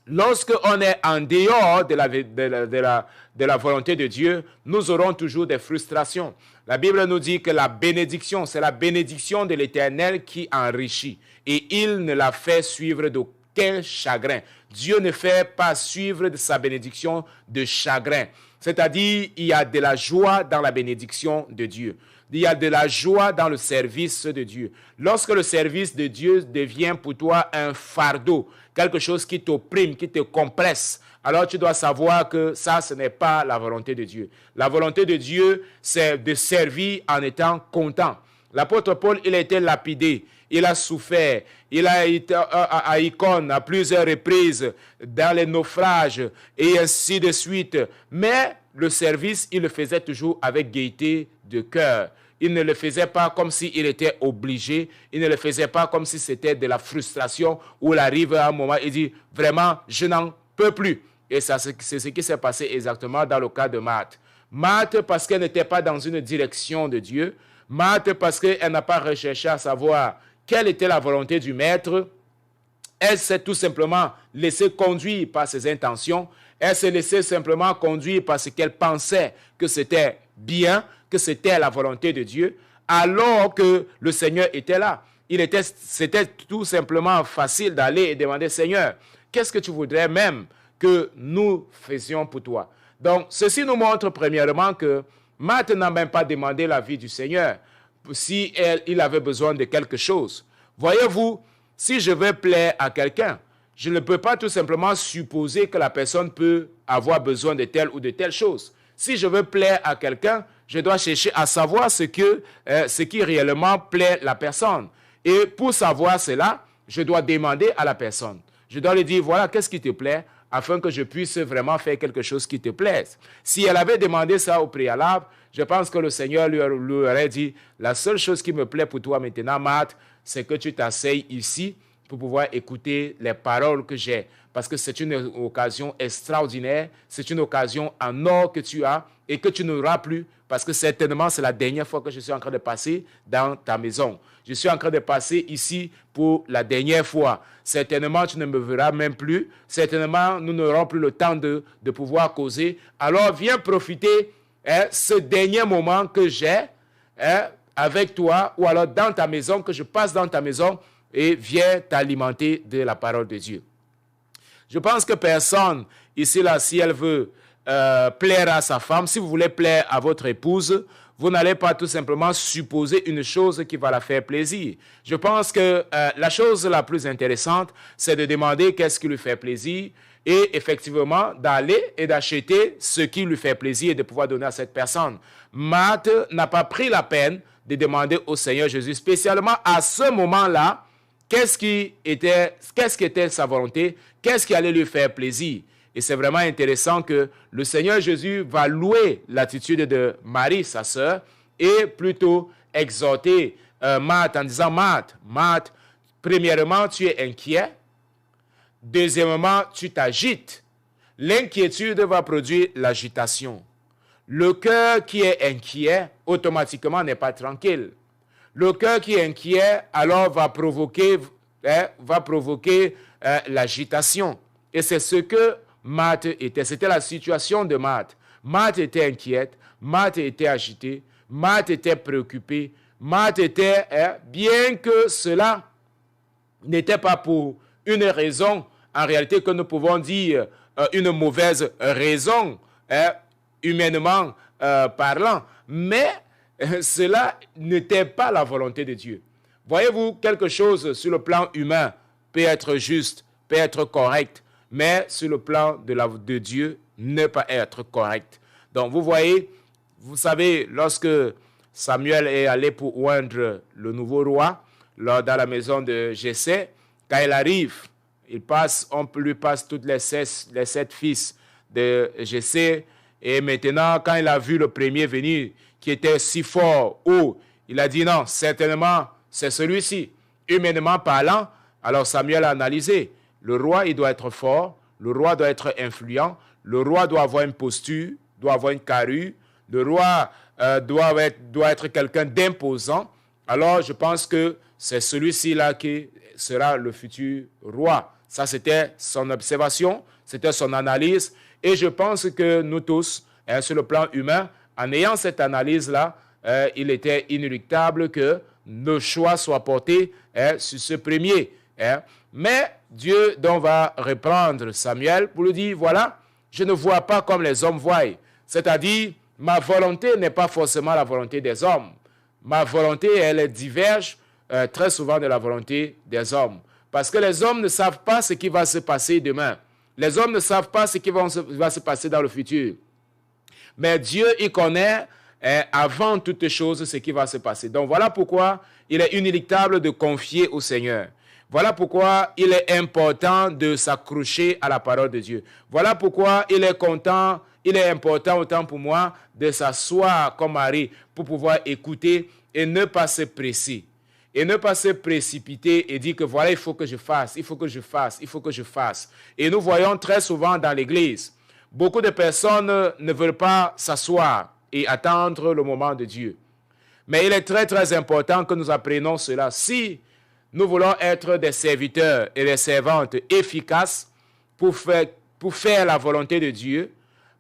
[SPEAKER 2] lorsque on est en dehors de la volonté de Dieu, nous aurons toujours des frustrations. La Bible nous dit que la bénédiction, c'est la bénédiction de l'Éternel qui enrichit. Et il ne la fait suivre d'aucun chagrin. Dieu ne fait pas suivre de sa bénédiction de chagrin. C'est-à-dire, il y a de la joie dans la bénédiction de Dieu. Il y a de la joie dans le service de Dieu. Lorsque le service de Dieu devient pour toi un fardeau, quelque chose qui t'opprime, qui te compresse, alors tu dois savoir que ça, ce n'est pas la volonté de Dieu. La volonté de Dieu, c'est de servir en étant content. L'apôtre Paul, il a été lapidé, il a souffert, il a été à Icône à plusieurs reprises, dans les naufrages, et ainsi de suite. Mais le service, il le faisait toujours avec gaieté de cœur. Il ne le faisait pas comme s'il était obligé, il ne le faisait pas comme si c'était de la frustration, où il arrive à un moment et dit, vraiment, je n'en peux plus. Et ça, c'est ce qui s'est passé exactement dans le cas de Marthe. Marthe, parce qu'elle n'était pas dans une direction de Dieu, Marthe, parce qu'elle n'a pas recherché à savoir quelle était la volonté du maître, elle s'est tout simplement laissée conduire par ses intentions, elle s'est laissée simplement conduire parce qu'elle pensait que c'était bien, que c'était la volonté de Dieu, alors que le Seigneur était là. C'était tout simplement facile d'aller et demander, Seigneur, qu'est-ce que tu voudrais même que nous faisions pour toi? Donc, ceci nous montre premièrement que Marthe n'a même pas demandé l'avis du Seigneur si il avait besoin de quelque chose. Voyez-vous, si je veux plaire à quelqu'un, je ne peux pas tout simplement supposer que la personne peut avoir besoin de telle ou de telle chose. Si je veux plaire à quelqu'un, je dois chercher à savoir ce qui réellement plaît la personne. Et pour savoir cela, je dois demander à la personne. Je dois lui dire, voilà, qu'est-ce qui te plaît, afin que je puisse vraiment faire quelque chose qui te plaise. Si elle avait demandé ça au préalable, je pense que le Seigneur lui aurait dit, la seule chose qui me plaît pour toi maintenant, Marthe, c'est que tu t'asseyes ici pour pouvoir écouter les paroles que j'ai. Parce que c'est une occasion extraordinaire, c'est une occasion en or que tu as et que tu n'auras plus, parce que certainement c'est la dernière fois que je suis en train de passer dans ta maison. Je suis en train de passer ici pour la dernière fois. Certainement tu ne me verras même plus, certainement nous n'aurons plus le temps de pouvoir causer. Alors viens profiter ce dernier moment que j'ai avec toi ou alors dans ta maison, que je passe dans ta maison et viens t'alimenter de la parole de Dieu. Je pense que personne ici, là, si elle veut plaire à sa femme, si vous voulez plaire à votre épouse, vous n'allez pas tout simplement supposer une chose qui va la faire plaisir. Je pense que la chose la plus intéressante, c'est de demander qu'est-ce qui lui fait plaisir et effectivement d'aller et d'acheter ce qui lui fait plaisir et de pouvoir donner à cette personne. Marthe n'a pas pris la peine de demander au Seigneur Jésus, spécialement à ce moment-là, qu'est-ce qui était sa volonté, qu'est-ce qui allait lui faire plaisir. Et c'est vraiment intéressant que le Seigneur Jésus va louer l'attitude de Marie, sa sœur, et plutôt exhorter Marthe en disant, Marthe, premièrement, tu es inquiet. Deuxièmement, tu t'agites. L'inquiétude va produire l'agitation. Le cœur qui est inquiet, automatiquement, n'est pas tranquille. Le cœur qui est inquiet, alors va provoquer l'agitation. Et c'est ce que Marthe était. C'était la situation de Marthe. Marthe était inquiète, Marthe était agitée, Marthe était préoccupée, Marthe était, bien que cela n'était pas pour une raison, en réalité que nous pouvons dire une mauvaise raison, humainement parlant, mais cela n'était pas la volonté de Dieu. Voyez-vous, quelque chose sur le plan humain peut être juste, peut être correct, mais sur le plan de Dieu, ne pas être correct. Donc, vous voyez, vous savez, lorsque Samuel est allé pour oindre le nouveau roi, dans la maison de Jessé, quand il arrive, on lui passe toutes les sept fils de Jessé, et maintenant, quand il a vu le premier venir, qui était si fort, haut, il a dit non, certainement, c'est celui-ci. Humainement parlant, alors Samuel a analysé. Le roi, il doit être fort, le roi doit être influent, le roi doit avoir une posture, doit avoir une carrure, le roi doit être quelqu'un d'imposant. Alors, je pense que c'est celui-ci là qui sera le futur roi. Ça, c'était son observation, c'était son analyse. Et je pense que nous tous, sur le plan humain, en ayant cette analyse-là, il était inéluctable que nos choix soient portés sur ce premier. Mais Dieu donc va reprendre Samuel pour lui dire, voilà, je ne vois pas comme les hommes voient. C'est-à-dire, ma volonté n'est pas forcément la volonté des hommes. Ma volonté, elle diverge très souvent de la volonté des hommes. Parce que les hommes ne savent pas ce qui va se passer demain. Les hommes ne savent pas ce qui va se passer dans le futur. Mais Dieu, il connaît avant toute chose ce qui va se passer. Donc voilà pourquoi il est inéluctable de confier au Seigneur. Voilà pourquoi il est important de s'accrocher à la parole de Dieu. Voilà pourquoi il est important autant pour moi de s'asseoir comme Marie pour pouvoir écouter et ne pas se presser. Et ne pas se précipiter et dire que voilà, il faut que je fasse, il faut que je fasse, il faut que je fasse. Et nous voyons très souvent dans l'Église, beaucoup de personnes ne veulent pas s'asseoir et attendre le moment de Dieu. Mais il est très, très important que nous apprenions cela. Si nous voulons être des serviteurs et des servantes efficaces pour faire la volonté de Dieu,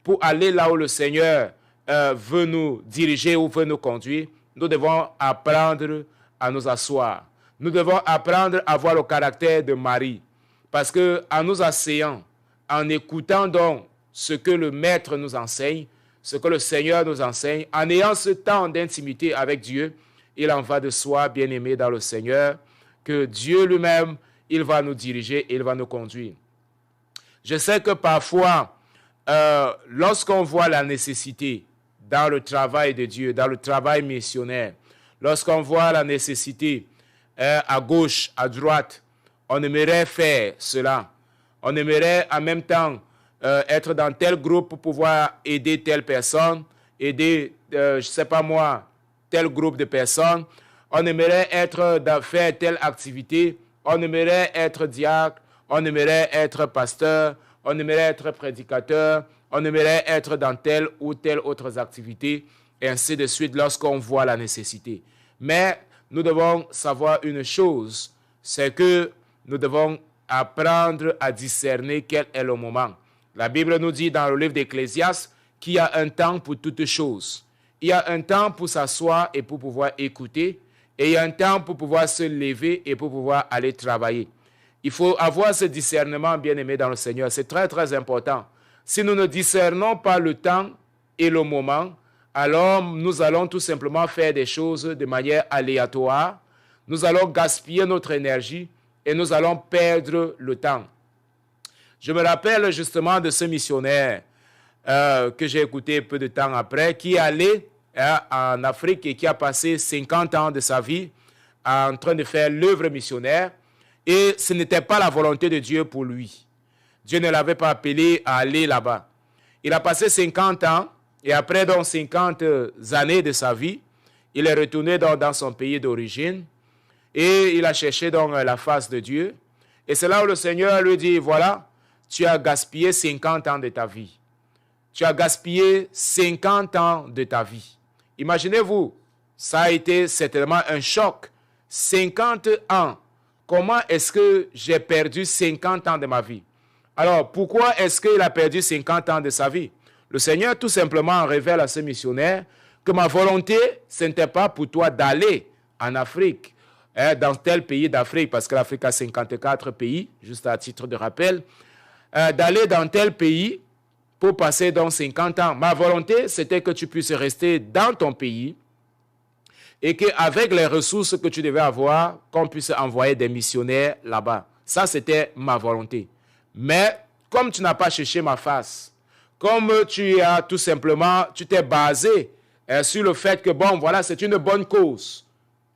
[SPEAKER 2] pour aller là où le Seigneur veut nous diriger ou veut nous conduire, nous devons apprendre à nous asseoir. Nous devons apprendre à avoir le caractère de Marie. Parce qu'en nous asseyant, en écoutant donc ce que le Maître nous enseigne, ce que le Seigneur nous enseigne, en ayant ce temps d'intimité avec Dieu, il en va de soi, bien-aimé dans le Seigneur, que Dieu lui-même, il va nous diriger et il va nous conduire. Je sais que parfois, lorsqu'on voit la nécessité dans le travail de Dieu, dans le travail missionnaire, lorsqu'on voit la nécessité à gauche, à droite, on aimerait faire cela. On aimerait en même temps être dans tel groupe pour pouvoir aider telle personne, aider, je ne sais pas moi, tel groupe de personnes. On aimerait faire telle activité. On aimerait être diacre. On aimerait être pasteur. On aimerait être prédicateur. On aimerait être dans telle ou telle autre activité. Et ainsi de suite lorsqu'on voit la nécessité. Mais nous devons savoir une chose, c'est que nous devons apprendre à discerner quel est le moment. La Bible nous dit dans le livre d'Ecclésiaste qu'il y a un temps pour toutes choses. Il y a un temps pour s'asseoir et pour pouvoir écouter. Et il y a un temps pour pouvoir se lever et pour pouvoir aller travailler. Il faut avoir ce discernement, bien-aimé dans le Seigneur. C'est très, très important. Si nous ne discernons pas le temps et le moment, alors nous allons tout simplement faire des choses de manière aléatoire. Nous allons gaspiller notre énergie et nous allons perdre le temps. Je me rappelle justement de ce missionnaire que j'ai écouté peu de temps après, qui est allé en Afrique et qui a passé 50 ans de sa vie en train de faire l'œuvre missionnaire. Et ce n'était pas la volonté de Dieu pour lui. Dieu ne l'avait pas appelé à aller là-bas. Il a passé 50 ans et après donc 50 années de sa vie, il est retourné dans son pays d'origine et il a cherché donc la face de Dieu. Et c'est là où le Seigneur lui dit, voilà, tu as gaspillé 50 ans de ta vie. Tu as gaspillé 50 ans de ta vie. Imaginez-vous, ça a été certainement un choc. 50 ans. Comment est-ce que j'ai perdu 50 ans de ma vie? Alors, pourquoi est-ce qu'il a perdu 50 ans de sa vie? Le Seigneur tout simplement révèle à ce missionnaire que ma volonté, ce n'était pas pour toi d'aller en Afrique, dans tel pays d'Afrique, parce que l'Afrique a 54 pays, juste à titre de rappel, d'aller dans tel pays pour passer dans 50 ans. Ma volonté, c'était que tu puisses rester dans ton pays et qu'avec les ressources que tu devais avoir, qu'on puisse envoyer des missionnaires là-bas. Ça, c'était ma volonté. Mais comme tu n'as pas cherché ma face, comme tu as tout simplement, tu t'es basé sur le fait que, bon, voilà, c'est une bonne cause.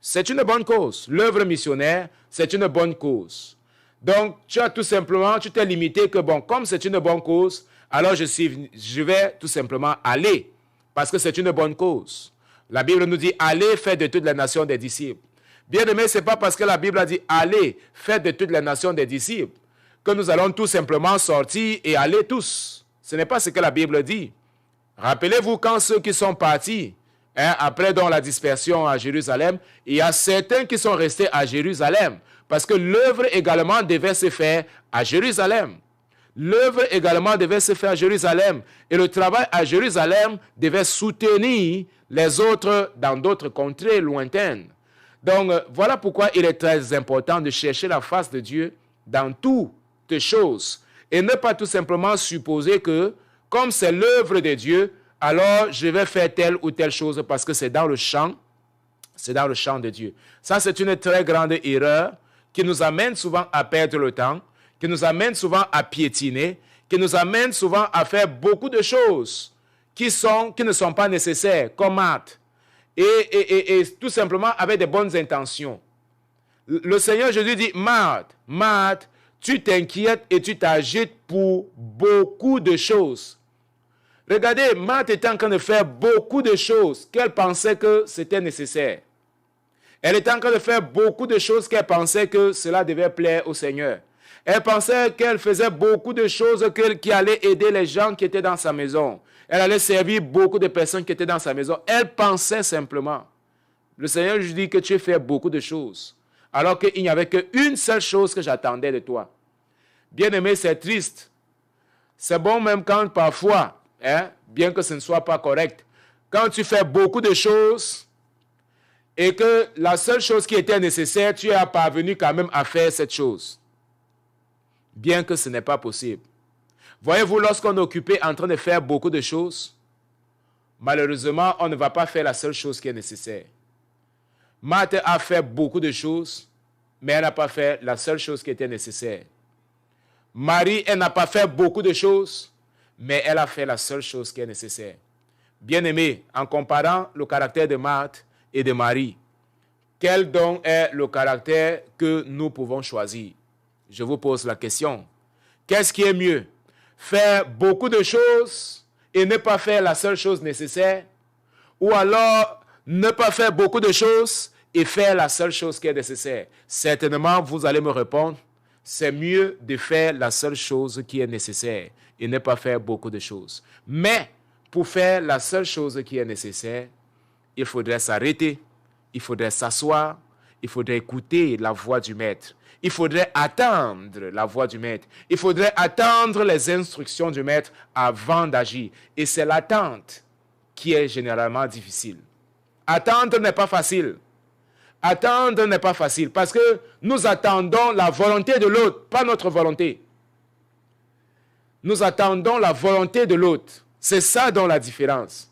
[SPEAKER 2] C'est une bonne cause. L'œuvre missionnaire, c'est une bonne cause. Donc, tu as tout simplement, tu t'es limité que, bon, comme c'est une bonne cause, alors je vais tout simplement aller, parce que c'est une bonne cause. La Bible nous dit, allez, faites de toutes les nations des disciples. Bien aimé, ce n'est pas parce que la Bible a dit, allez, faites de toutes les nations des disciples, que nous allons tout simplement sortir et aller tous. Ce n'est pas ce que la Bible dit. Rappelez-vous quand ceux qui sont partis, après donc la dispersion à Jérusalem, il y a certains qui sont restés à Jérusalem, parce que l'œuvre également devait se faire à Jérusalem. L'œuvre également devait se faire à Jérusalem. Et le travail à Jérusalem devait soutenir les autres dans d'autres contrées lointaines. Donc, voilà pourquoi il est très important de chercher la face de Dieu dans toutes choses. Et ne pas tout simplement supposer que, comme c'est l'œuvre de Dieu, alors je vais faire telle ou telle chose parce que c'est dans le champ de Dieu. Ça, c'est une très grande erreur qui nous amène souvent à perdre le temps, qui nous amène souvent à piétiner, qui nous amène souvent à faire beaucoup de choses qui ne sont pas nécessaires, comme Marthe, et tout simplement avec des bonnes intentions. Le Seigneur Jésus dit, Marthe, Marthe, tu t'inquiètes et tu t'agites pour beaucoup de choses. Regardez, Marthe était en train de faire beaucoup de choses qu'elle pensait que c'était nécessaire. Elle était en train de faire beaucoup de choses qu'elle pensait que cela devait plaire au Seigneur. Elle pensait qu'elle faisait beaucoup de choses qui allaient aider les gens qui étaient dans sa maison. Elle allait servir beaucoup de personnes qui étaient dans sa maison. Elle pensait simplement. Le Seigneur lui dit que tu fais beaucoup de choses, alors qu'il n'y avait qu'une seule chose que j'attendais de toi. Bien-aimé, c'est triste. C'est bon même quand parfois, bien que ce ne soit pas correct, quand tu fais beaucoup de choses et que la seule chose qui était nécessaire, tu es parvenu quand même à faire cette chose. Bien que ce n'est pas possible. Voyez-vous, lorsqu'on est occupé en train de faire beaucoup de choses, malheureusement, on ne va pas faire la seule chose qui est nécessaire. Marthe a fait beaucoup de choses, mais elle n'a pas fait la seule chose qui était nécessaire. Marie, elle n'a pas fait beaucoup de choses, mais elle a fait la seule chose qui est nécessaire. Bien-aimé, en comparant le caractère de Marthe et de Marie, quel donc est le caractère que nous pouvons choisir? Je vous pose la question. Qu'est-ce qui est mieux? Faire beaucoup de choses et ne pas faire la seule chose nécessaire? Ou alors ne pas faire beaucoup de choses et faire la seule chose qui est nécessaire? Certainement, vous allez me répondre, c'est mieux de faire la seule chose qui est nécessaire et ne pas faire beaucoup de choses. Mais pour faire la seule chose qui est nécessaire, il faudrait s'arrêter, il faudrait s'asseoir, il faudrait écouter la voix du Maître. Il faudrait attendre la voix du Maître. Il faudrait attendre les instructions du Maître avant d'agir. Et c'est l'attente qui est généralement difficile. Attendre n'est pas facile. Attendre n'est pas facile parce que nous attendons la volonté de l'autre, pas notre volonté. Nous attendons la volonté de l'autre. C'est ça dans la différence.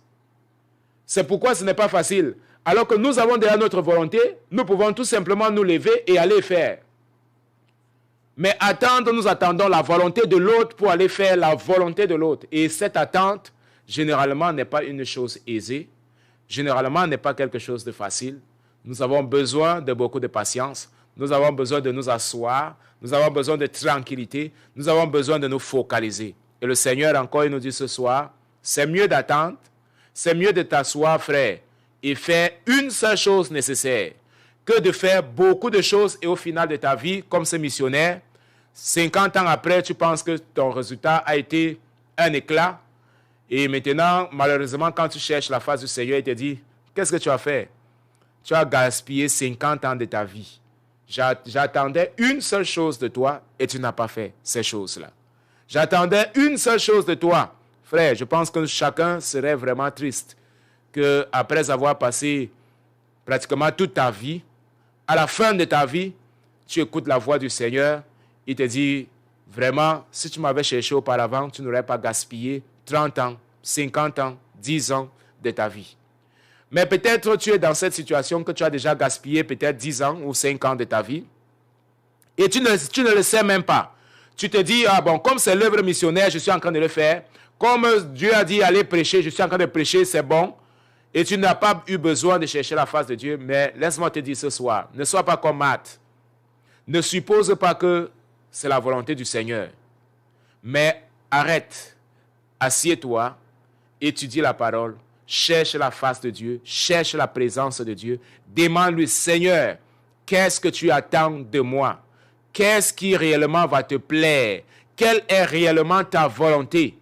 [SPEAKER 2] C'est pourquoi ce n'est pas facile. Alors que nous avons déjà notre volonté, nous pouvons tout simplement nous lever et aller faire. Mais attendre, nous attendons la volonté de l'autre pour aller faire la volonté de l'autre. Et cette attente, généralement, n'est pas une chose aisée. Généralement, n'est pas quelque chose de facile. Nous avons besoin de beaucoup de patience. Nous avons besoin de nous asseoir. Nous avons besoin de tranquillité. Nous avons besoin de nous focaliser. Et le Seigneur, encore, il nous dit ce soir, c'est mieux d'attendre, c'est mieux de t'asseoir, frère, et faire une seule chose nécessaire que de faire beaucoup de choses et au final de ta vie, comme ce missionnaire, 50 ans après, tu penses que ton résultat a été un éclat. Et maintenant, malheureusement, quand tu cherches la face du Seigneur, il te dit, qu'est-ce que tu as fait? Tu as gaspillé 50 ans de ta vie. J'attendais une seule chose de toi et tu n'as pas fait ces choses-là. J'attendais une seule chose de toi. Frère, je pense que chacun serait vraiment triste qu'après avoir passé pratiquement toute ta vie, à la fin de ta vie, tu écoutes la voix du Seigneur. Il te dit, vraiment, si tu m'avais cherché auparavant, tu n'aurais pas gaspillé 30 ans, 50 ans, 10 ans de ta vie. Mais peut-être tu es dans cette situation que tu as déjà gaspillé peut-être 10 ans ou 5 ans de ta vie. Et tu ne le sais même pas. Tu te dis, ah bon, comme c'est l'œuvre missionnaire, je suis en train de le faire. Comme Dieu a dit, allez prêcher, je suis en train de prêcher, c'est bon. Et tu n'as pas eu besoin de chercher la face de Dieu. Mais laisse-moi te dire ce soir, ne sois pas comme Matt. Ne suppose pas que c'est la volonté du Seigneur. Mais arrête, assieds-toi, étudie la parole, cherche la face de Dieu, cherche la présence de Dieu. Demande-lui, Seigneur, qu'est-ce que tu attends de moi? Qu'est-ce qui réellement va te plaire? Quelle est réellement ta volonté?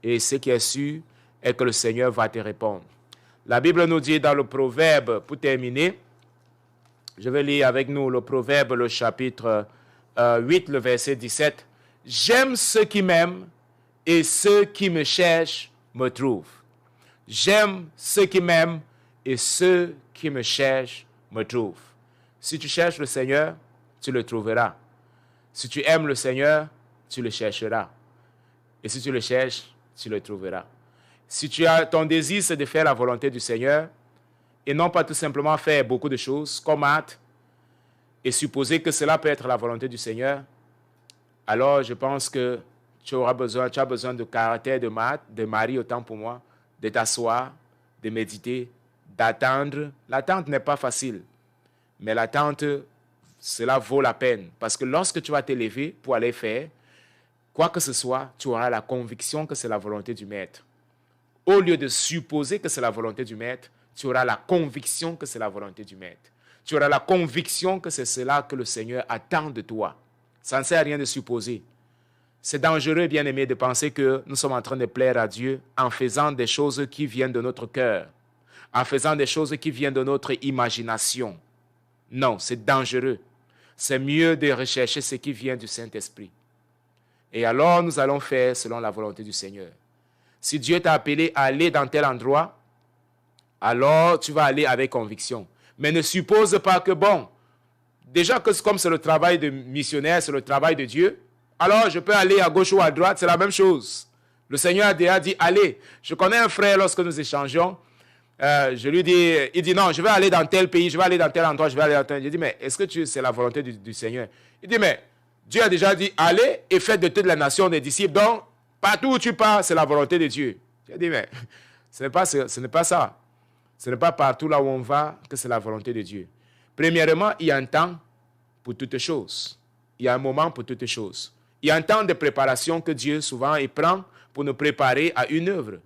[SPEAKER 2] Et ce qui est sûr est que le Seigneur va te répondre. La Bible nous dit dans le Proverbe, pour terminer, je vais lire avec nous le Proverbe, le chapitre 8, le verset 17. « J'aime ceux qui m'aiment et ceux qui me cherchent me trouvent. J'aime ceux qui m'aiment et ceux qui me cherchent me trouvent. » Si tu cherches le Seigneur, tu le trouveras. Si tu aimes le Seigneur, tu le chercheras. Et si tu le cherches, tu le trouveras. Si ton désir, c'est de faire la volonté du Seigneur, et non pas tout simplement faire beaucoup de choses, comme hâte, et supposer que cela peut être la volonté du Seigneur, alors je pense que tu as besoin de caractère de mari, autant pour moi, de t'asseoir, de méditer, d'attendre. L'attente n'est pas facile, mais l'attente, cela vaut la peine. Parce que lorsque tu vas t'élever pour aller faire, quoi que ce soit, tu auras la conviction que c'est la volonté du Maître. Au lieu de supposer que c'est la volonté du Maître, tu auras la conviction que c'est la volonté du Maître. Tu auras la conviction que c'est cela que le Seigneur attend de toi. Ça ne sert à rien de supposer. C'est dangereux, bien-aimé, de penser que nous sommes en train de plaire à Dieu en faisant des choses qui viennent de notre cœur, en faisant des choses qui viennent de notre imagination. Non, c'est dangereux. C'est mieux de rechercher ce qui vient du Saint-Esprit. Et alors, nous allons faire selon la volonté du Seigneur. Si Dieu t'a appelé à aller dans tel endroit, alors tu vas aller avec conviction. Mais ne suppose pas que, bon, déjà que comme c'est le travail de missionnaire, c'est le travail de Dieu, alors je peux aller à gauche ou à droite, c'est la même chose. Le Seigneur a déjà dit, allez. Je connais un frère, lorsque nous échangeons, je lui dis, il dit, non, je vais aller dans tel pays, je vais aller dans tel endroit, je vais aller dans tel... Je dis, mais est-ce que c'est la volonté du Seigneur? Il dit, mais Dieu a déjà dit, allez et faites de toutes les nations des disciples. Donc, partout où tu pars, c'est la volonté de Dieu. J'ai dit, mais ce n'est pas ça. Ce n'est pas partout là où on va que c'est la volonté de Dieu. Premièrement, il y a un temps pour toutes choses. Il y a un moment pour toutes choses. Il y a un temps de préparation que Dieu souvent il prend pour nous préparer à une œuvre,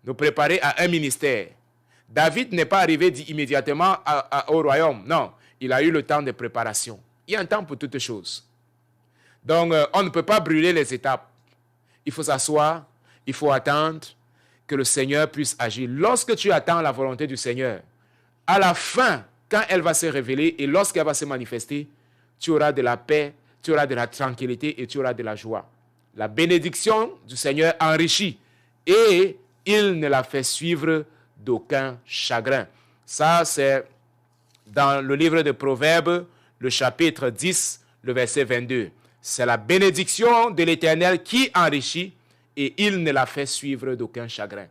[SPEAKER 2] nous préparer à un ministère. David n'est pas arrivé immédiatement au royaume. Non, il a eu le temps de préparation. Il y a un temps pour toutes choses. Donc, on ne peut pas brûler les étapes. Il faut s'asseoir, il faut attendre que le Seigneur puisse agir. Lorsque tu attends la volonté du Seigneur, à la fin, quand elle va se révéler et lorsqu'elle va se manifester, tu auras de la paix, tu auras de la tranquillité et tu auras de la joie. La bénédiction du Seigneur enrichit et il ne la fait suivre d'aucun chagrin. Ça, c'est dans le livre de Proverbes, le chapitre 10, le verset 22. C'est la bénédiction de l'Éternel qui enrichit et il ne la fait suivre d'aucun chagrin.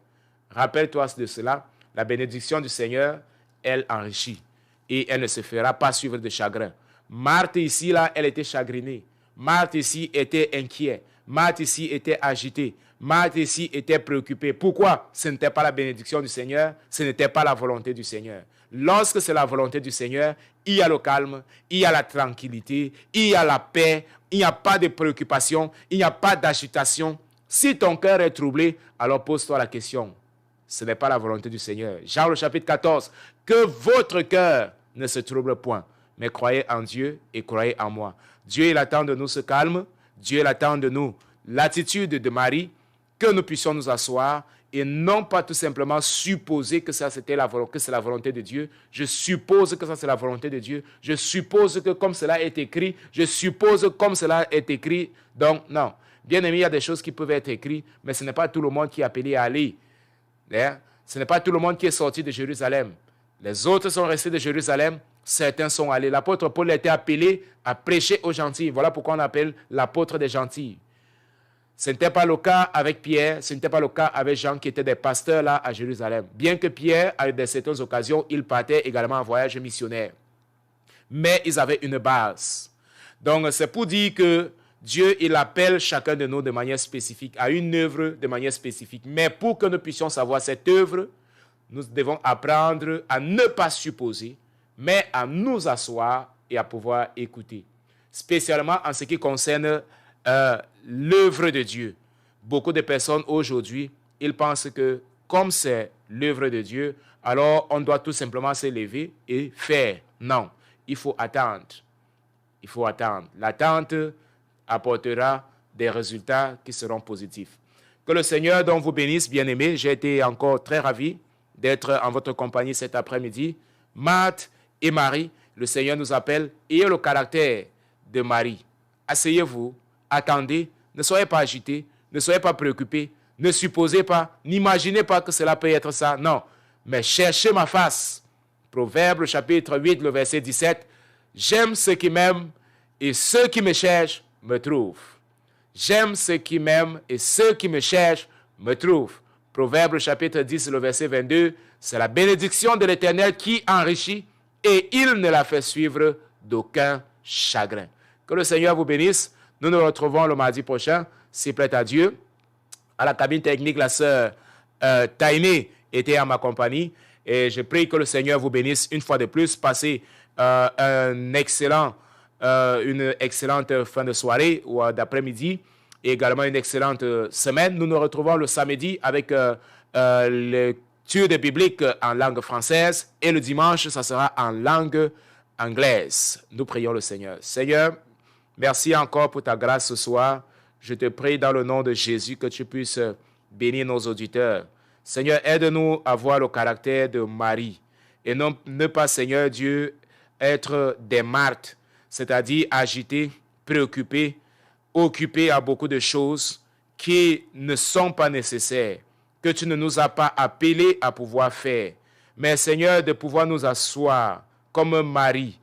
[SPEAKER 2] Rappelle-toi de cela, la bénédiction du Seigneur, elle enrichit et elle ne se fera pas suivre de chagrin. Marthe ici, là, elle était chagrinée. Marthe ici était inquiète. Marthe ici était agitée. Marthe ici était préoccupée. Pourquoi? Ce n'était pas la bénédiction du Seigneur, ce n'était pas la volonté du Seigneur. Lorsque c'est la volonté du Seigneur, il y a le calme, il y a la tranquillité, il y a la paix, il n'y a pas de préoccupation, il n'y a pas d'agitation. Si ton cœur est troublé, alors pose-toi la question. Ce n'est pas la volonté du Seigneur. Jean le chapitre 14. Que votre cœur ne se trouble point, mais croyez en Dieu et croyez en moi. Dieu, il attend de nous ce calme. Dieu, il attend de nous l'attitude de Marie, que nous puissions nous asseoir et non pas tout simplement supposer que ça c'était que c'est la volonté de Dieu. Je suppose que ça c'est la volonté de Dieu. Je suppose que comme cela est écrit, je suppose comme cela est écrit. Donc non. Bien aimé, il y a des choses qui peuvent être écrites, mais ce n'est pas tout le monde qui est appelé à aller. Ce n'est pas tout le monde qui est sorti de Jérusalem. Les autres sont restés de Jérusalem, certains sont allés. L'apôtre Paul a été appelé à prêcher aux gentils. Voilà pourquoi on l'appelle l'apôtre des gentils. Ce n'était pas le cas avec Pierre, ce n'était pas le cas avec Jean qui étaient des pasteurs là à Jérusalem. Bien que Pierre, à de certaines occasions, il partait également en voyage missionnaire. Mais ils avaient une base. Donc c'est pour dire que Dieu, il appelle chacun de nous de manière spécifique, à une œuvre de manière spécifique. Mais pour que nous puissions savoir cette œuvre, nous devons apprendre à ne pas supposer, mais à nous asseoir et à pouvoir écouter. Spécialement en ce qui concerne l'œuvre de Dieu. Beaucoup de personnes aujourd'hui, ils pensent que comme c'est l'œuvre de Dieu, alors on doit tout simplement se lever et faire. Non, il faut attendre. Il faut attendre. L'attente apportera des résultats qui seront positifs. Que le Seigneur donc vous bénisse, bien-aimés. J'ai été encore très ravi d'être en votre compagnie cet après-midi. Marthe et Marie, le Seigneur nous appelle. Ayez le caractère de Marie. Asseyez-vous, attendez, ne soyez pas agités, ne soyez pas préoccupés, ne supposez pas, n'imaginez pas que cela peut être ça. Non, mais cherchez ma face. Proverbe chapitre 8, le verset 17. J'aime ceux qui m'aiment et ceux qui me cherchent me trouvent. J'aime ceux qui m'aiment et ceux qui me cherchent me trouvent. Proverbe chapitre 10, le verset 22. C'est la bénédiction de l'Éternel qui enrichit et il ne la fait suivre d'aucun chagrin. Que le Seigneur vous bénisse. Nous nous retrouvons le mardi prochain, s'il plaît à Dieu. À la cabine technique, la sœur Taïné était en ma compagnie. Et je prie que le Seigneur vous bénisse une fois de plus. Passez une excellente fin de soirée ou d'après-midi et également une excellente semaine. Nous nous retrouvons le samedi avec l'étude biblique en langue française et le dimanche, ça sera en langue anglaise. Nous prions le Seigneur. Seigneur, merci encore pour ta grâce ce soir. Je te prie dans le nom de Jésus que tu puisses bénir nos auditeurs. Seigneur, aide-nous à voir le caractère de Marie et ne pas, Seigneur Dieu, être des Marthes, c'est-à-dire agités, préoccupés, occupés à beaucoup de choses qui ne sont pas nécessaires, que tu ne nous as pas appelés à pouvoir faire. Mais Seigneur, de pouvoir nous asseoir comme Marie,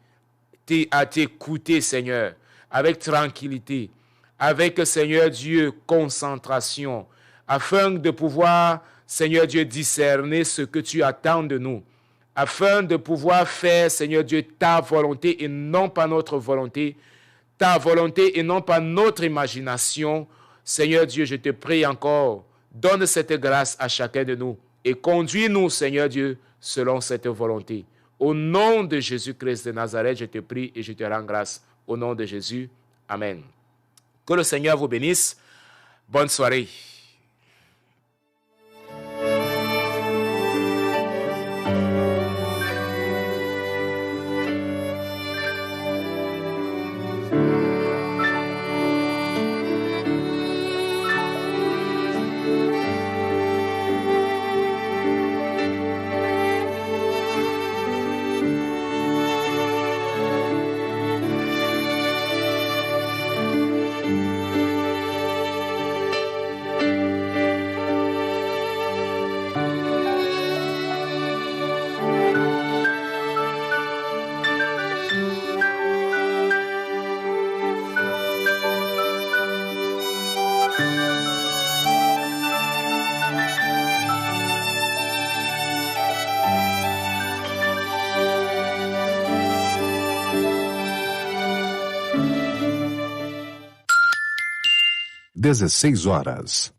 [SPEAKER 2] à t'écouter, Seigneur, avec tranquillité, avec, Seigneur Dieu, concentration, afin de pouvoir, Seigneur Dieu, discerner ce que tu attends de nous, afin de pouvoir faire, Seigneur Dieu, ta volonté et non pas notre volonté, ta volonté et non pas notre imagination. Seigneur Dieu, je te prie encore, donne cette grâce à chacun de nous et conduis-nous, Seigneur Dieu, selon cette volonté. Au nom de Jésus-Christ de Nazareth, je te prie et je te rends grâce. Au nom de Jésus, Amen. Que le Seigneur vous bénisse. Bonne soirée.
[SPEAKER 3] 16h30.